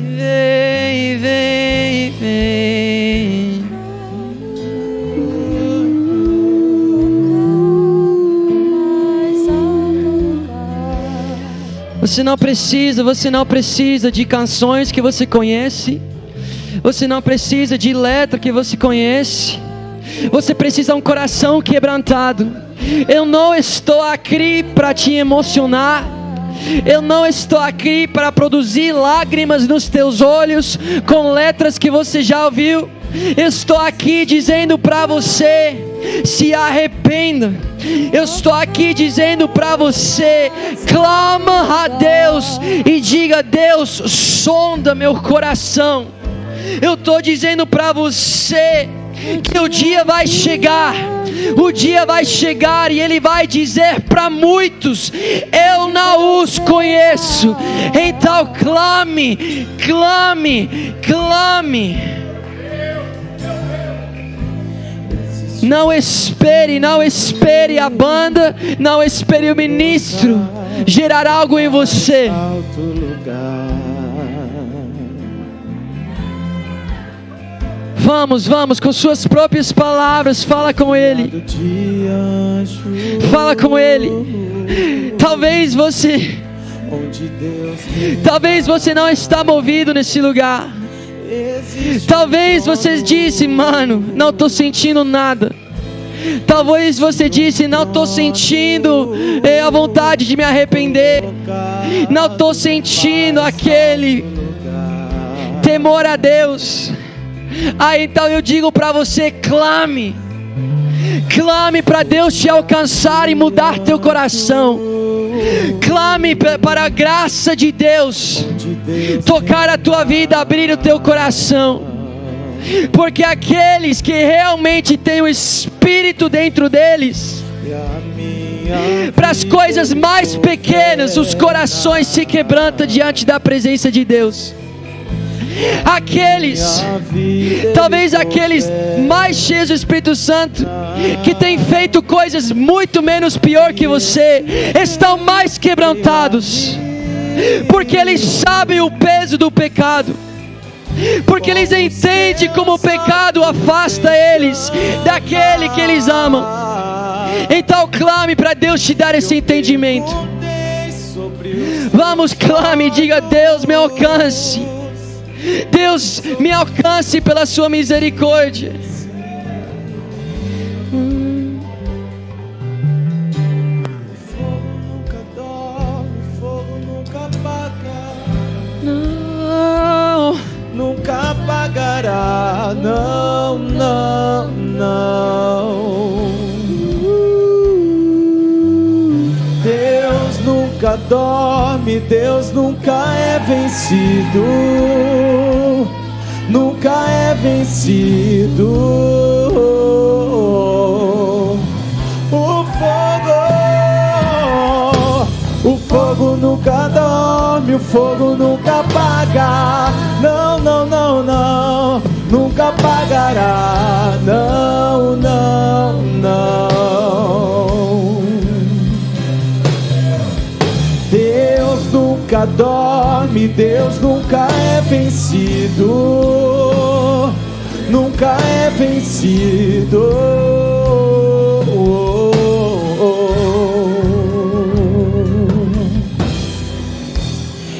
[SPEAKER 1] vem. Você não precisa de canções que você conhece. Você não precisa de letra que você conhece. Você precisa de um coração quebrantado. Eu não estou aqui para te emocionar. Eu não estou aqui para produzir lágrimas nos teus olhos com letras que você já ouviu. Eu estou aqui dizendo para você: se arrependa. Eu estou aqui dizendo para você: clama a Deus e diga: Deus, sonda meu coração. Eu estou dizendo para você que o dia vai chegar. O dia vai chegar e Ele vai dizer para muitos: eu não os conheço. Então clame. Não espere a banda, não espere o ministro gerar algo em você. Vamos, com suas próprias palavras, fala com Ele. Fala com Ele. Talvez você não está movido nesse lugar. Talvez você disse: mano, não estou sentindo nada. Talvez você disse: não estou sentindo a vontade de me arrepender. Não estou sentindo aquele temor a Deus. Então eu digo para você: clame para Deus te alcançar e mudar teu coração. Clame para a graça de Deus tocar a tua vida, abrir o teu coração. Porque aqueles que realmente têm o Espírito dentro deles, para as coisas mais pequenas, os corações se quebrantam diante da presença de Deus. Talvez aqueles mais cheios do Espírito Santo, que têm feito coisas muito menos pior que você, estão mais quebrantados, porque eles sabem o peso do pecado, porque eles entendem como o pecado afasta eles daquele que eles amam. Então clame para Deus te dar esse entendimento. Vamos, clame e diga: Deus, me alcance. Deus, me alcance pela sua misericórdia.
[SPEAKER 2] Fogo nunca dorme, fogo nunca apaga.
[SPEAKER 1] Não,
[SPEAKER 2] Nunca apagará, não. Deus nunca dorme, Deus nunca é vencido. Nunca é vencido. O fogo nunca dorme, o fogo nunca apaga. Não. Nunca apagará, não. Deus nunca dorme, Deus nunca é vencido. Nunca é vencido.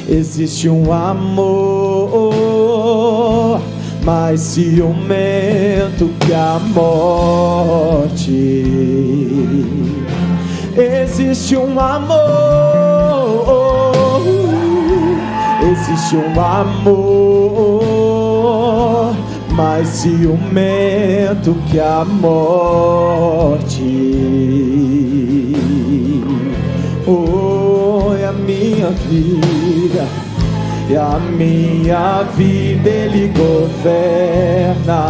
[SPEAKER 2] Existe um amor mais ciumento que a morte. Existe um amor, existe um amor mais ciumento que a morte. Oh, é a minha vida, e a minha vida Ele governa.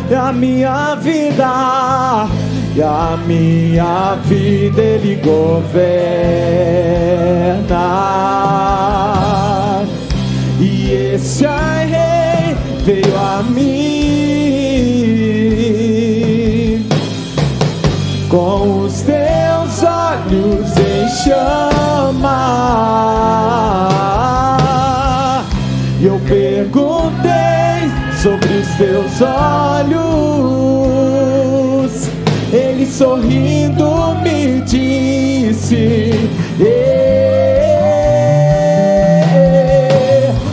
[SPEAKER 2] E a minha vida, e a minha vida Ele governa. E esse Rei veio a mim com os teus olhos em chama. E eu perguntei sobre os teus olhos. Ele sorrindo me disse: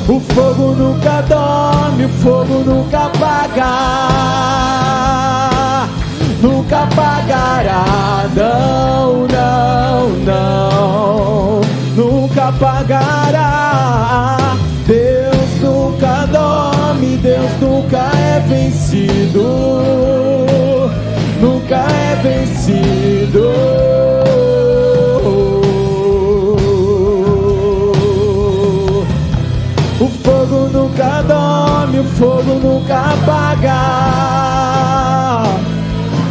[SPEAKER 2] o fogo nunca dorme, o fogo nunca apaga, nunca apagará, não, não, não, nunca apagará. Deus nunca dorme, Deus nunca é vencido, nunca é vencido. O fogo nunca dorme, o fogo nunca apaga,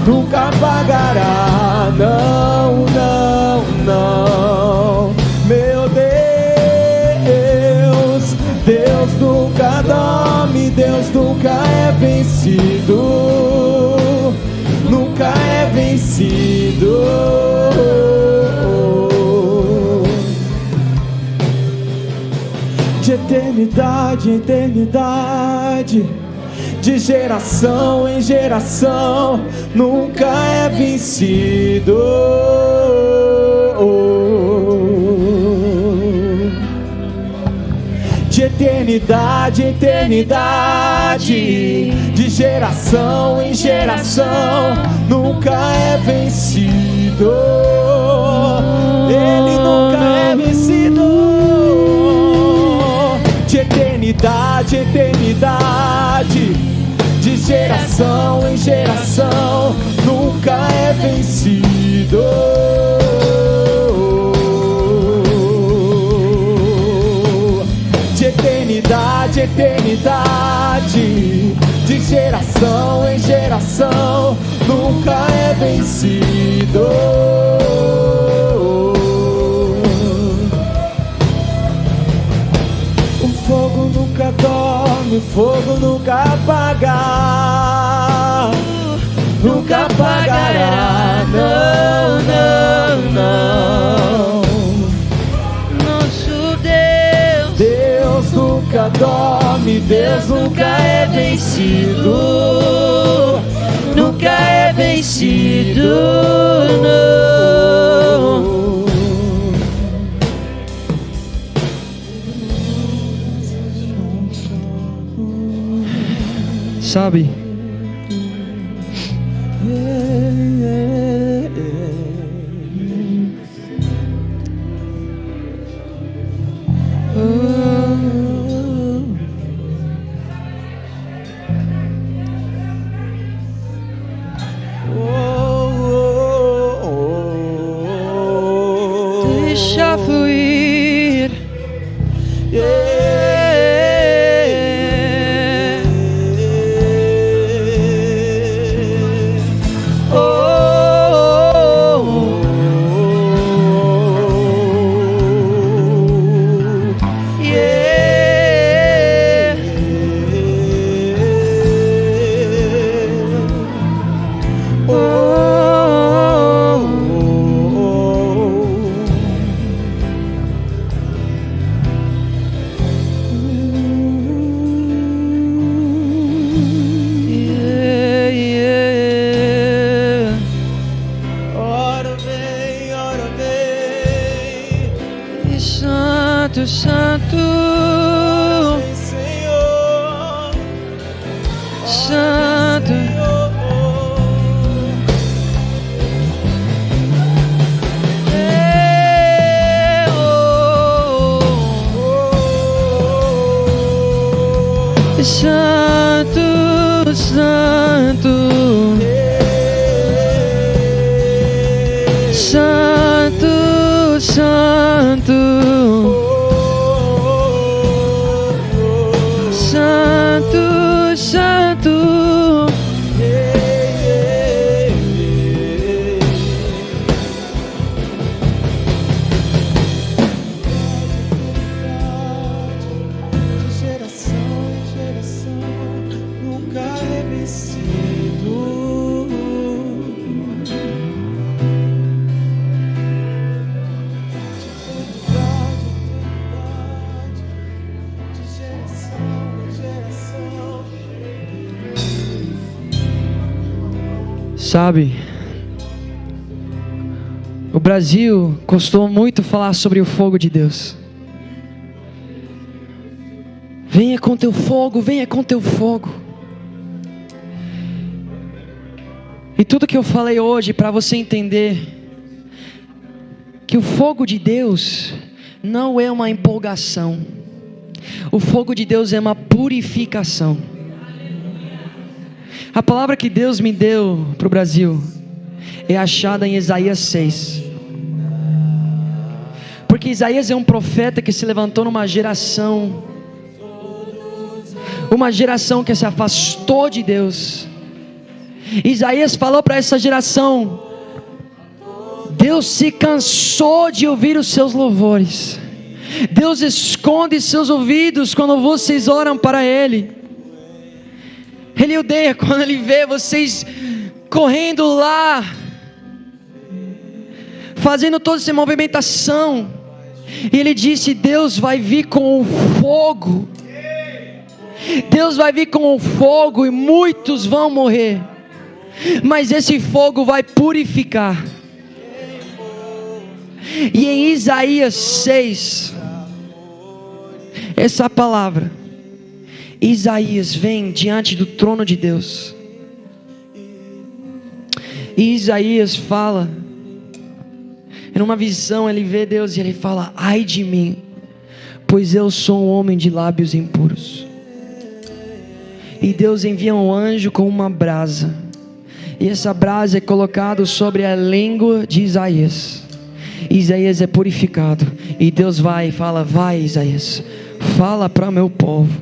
[SPEAKER 2] nunca apagará, não, não, não. Meu Deus, Deus nunca dorme, Deus nunca é vencido, nunca é vencido. De eternidade em eternidade, de geração em geração, nunca é vencido. De eternidade em eternidade, de geração em geração, nunca é vencido. Ele nunca é vencido. De eternidade em eternidade, de geração em geração, nunca é vencido. De eternidade em eternidade, de geração em geração, nunca é vencido. O fogo nunca dorme, o fogo nunca apaga, nunca apagará, não, não, não.
[SPEAKER 3] Nosso Deus,
[SPEAKER 2] Deus nunca dorme, Deus nunca é vencido,
[SPEAKER 3] nunca é vencido, não.
[SPEAKER 1] Sabe,
[SPEAKER 3] Deixa fluir.
[SPEAKER 2] ora vem, ora vem.
[SPEAKER 3] Santo santo, santo,
[SPEAKER 2] Senhor,
[SPEAKER 3] santo. Santo, santo, santo, santo, santo, santo.
[SPEAKER 2] de geração em geração, nunca é vencido. De geração em geração.
[SPEAKER 1] Sabe, o Brasil costuma muito falar sobre o fogo de Deus. Venha com teu fogo, venha com teu fogo. E tudo que eu falei hoje para você entender que o fogo de Deus não é uma empolgação. O fogo de Deus é uma purificação. A palavra que Deus me deu para o Brasil é achada em Isaías 6. Porque Isaías é um profeta que se levantou numa geração, uma geração que se afastou de Deus. Isaías falou para essa geração: Deus se cansou de ouvir os seus louvores. Deus esconde seus ouvidos quando vocês oram para Ele. Ele odeia quando Ele vê vocês correndo lá, fazendo toda essa movimentação. E Ele disse: Deus vai vir com o fogo. Deus vai vir com o fogo e muitos vão morrer. Mas esse fogo vai purificar. E em Isaías 6, essa palavra, Isaías vem diante do trono de Deus. E Isaías fala, numa visão ele vê Deus e ele fala: ai de mim, pois eu sou um homem de lábios impuros. E Deus envia um anjo com uma brasa, e essa brasa é colocada sobre a língua de Isaías. Isaías é purificado, e Deus vai e fala: vai Isaías, fala para o meu povo,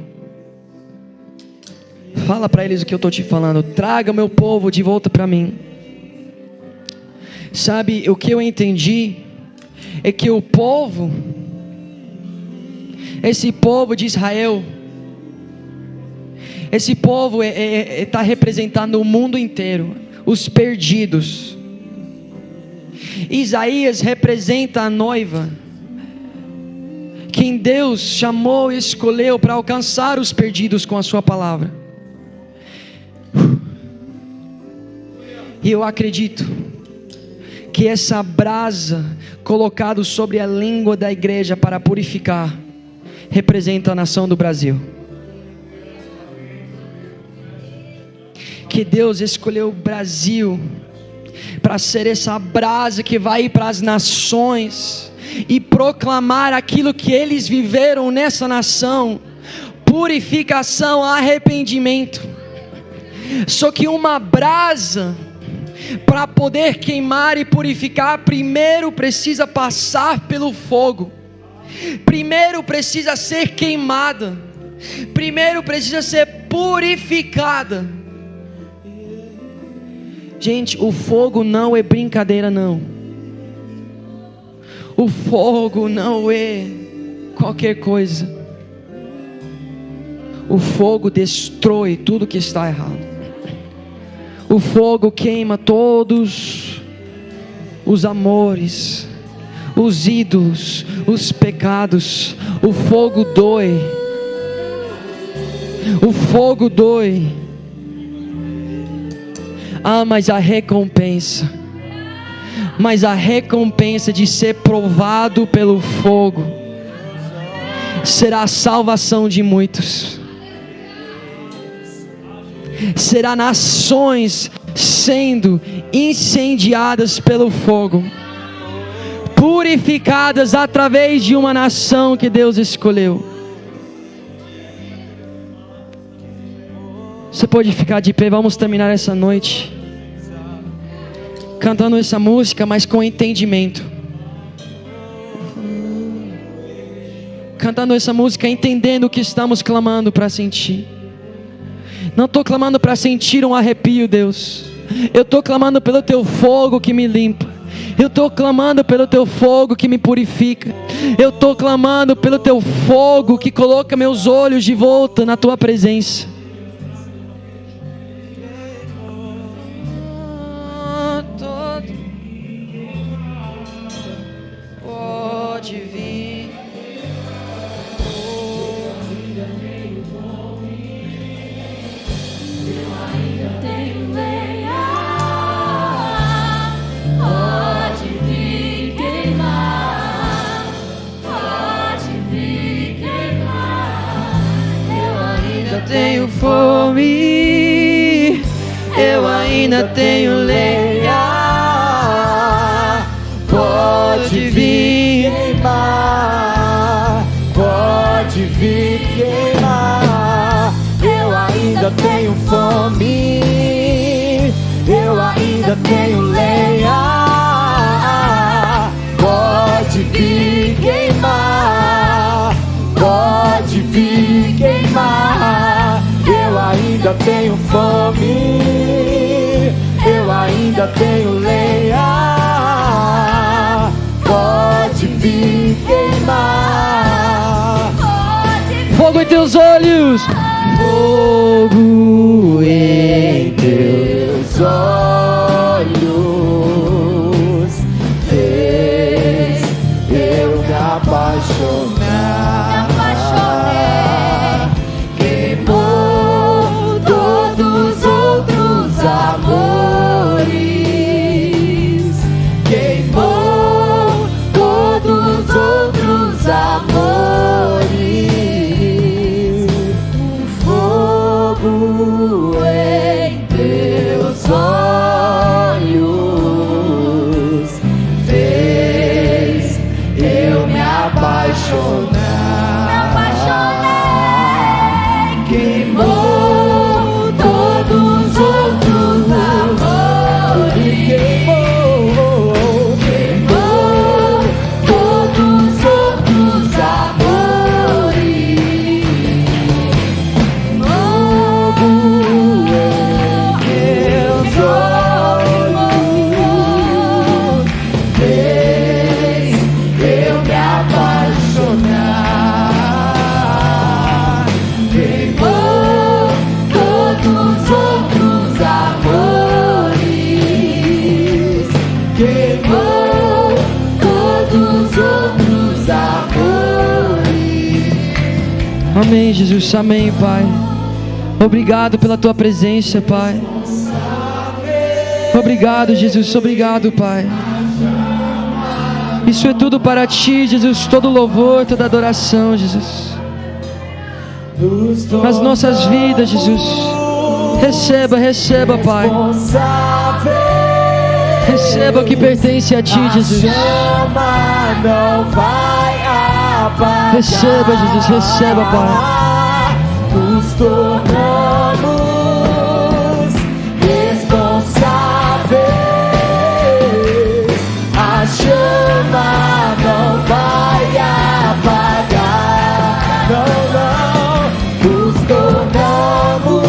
[SPEAKER 1] fala para eles o que eu estou te falando, traga o meu povo de volta para mim. Sabe, o que eu entendi é que o povo, esse povo de Israel, esse povo está representando o mundo inteiro, os perdidos. Isaías representa a noiva, quem Deus chamou e escolheu para alcançar os perdidos com a sua palavra. E eu acredito que essa brasa colocada sobre a língua da igreja para purificar representa a nação do Brasil. Que Deus escolheu o Brasil para ser essa brasa que vai ir para as nações e proclamar aquilo que eles viveram nessa nação: purificação, arrependimento. Só que uma brasa, para poder queimar e purificar, primeiro precisa passar pelo fogo, primeiro precisa ser queimada, primeiro precisa ser purificada. Gente, o fogo não é brincadeira não. O fogo não é qualquer coisa. O fogo destrói tudo que está errado. O fogo queima todos os amores, os ídolos, os pecados. O fogo dói. O fogo dói. Mas a recompensa de ser provado pelo fogo será a salvação de muitos. Será nações sendo incendiadas pelo fogo, purificadas através de uma nação que Deus escolheu. Você pode ficar de pé, vamos terminar essa noite cantando essa música, mas com entendimento. Cantando essa música, entendendo o que estamos clamando para sentir. Não estou clamando para sentir um arrepio, Deus. Eu estou clamando pelo Teu fogo que me limpa. Eu estou clamando pelo Teu fogo que me purifica. Eu estou clamando pelo Teu fogo que coloca meus olhos de volta na Tua presença. Pode vir. Tenho fome, eu ainda tenho lenha.
[SPEAKER 2] Pode vir queimar, pode vir queimar. Eu ainda tenho fome, eu ainda tenho lenha. Pode vir queimar, pode vir queimar. Eu ainda tenho fome, eu ainda tenho lenha. Pode vir queimar.
[SPEAKER 1] Fogo em teus olhos.
[SPEAKER 2] Fogo em teus olhos fez eu me apaixonar. Queimou todos os outros amores. Queimou todos os outros amores. Um fogo em teus olhos fez eu me apaixonar. Queimou todos os outros amores. Queimou todos os outros amores. Fogo em teus olhos fez eu me apaixonar. Queimou todos os outros amores. Queimou todos os outros amores.
[SPEAKER 1] Amém, Jesus, amém, Pai. Obrigado pela Tua presença, Pai. Obrigado, Jesus, obrigado, Pai. Isso é tudo para Ti, Jesus, todo louvor, toda adoração, Jesus. Nas nossas vidas, Jesus, receba, receba, Pai. Receba o que pertence a Ti, Jesus.
[SPEAKER 2] Chama não vai apagar.
[SPEAKER 1] Receba, Jesus, receba, Pai.
[SPEAKER 2] Nos tornamos responsáveis. A chama não vai apagar. Não, não. Nos tornamos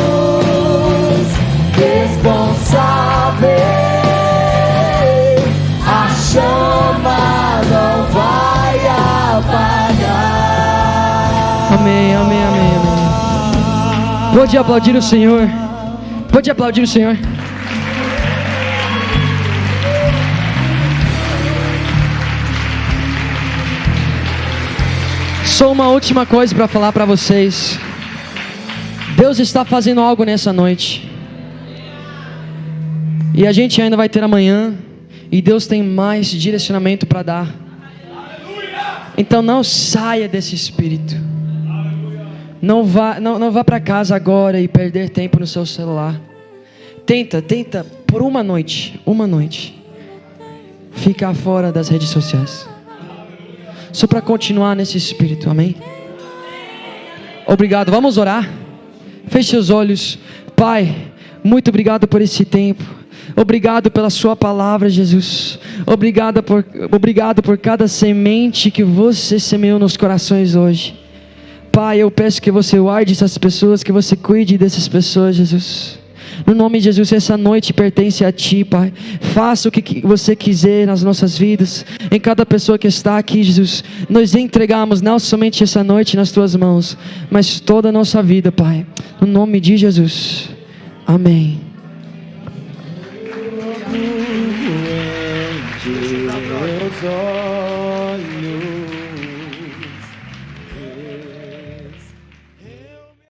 [SPEAKER 2] responsáveis. A chama não vai apagar.
[SPEAKER 1] Amém, amém, amém, amém. Pode aplaudir o Senhor. Pode aplaudir o Senhor. Só uma última coisa para falar para vocês. Deus está fazendo algo nessa noite. E a gente ainda vai ter amanhã. E Deus tem mais direcionamento para dar. Então não saia desse espírito. Não vá para casa agora e perder tempo no seu celular. Tenta por uma noite, ficar fora das redes sociais. Só para continuar nesse espírito, amém? Obrigado, vamos orar? Feche seus olhos. Pai, muito obrigado por esse tempo. Obrigado pela sua palavra, Jesus. Obrigado por cada semente que você semeou nos corações hoje. Pai, eu peço que você guarde essas pessoas, que você cuide dessas pessoas, Jesus. No nome de Jesus, essa noite pertence a Ti, Pai. Faça o que você quiser nas nossas vidas. Em cada pessoa que está aqui, Jesus, nós entregamos não somente essa noite nas Tuas mãos, mas toda a nossa vida, Pai. No nome de Jesus. Amém.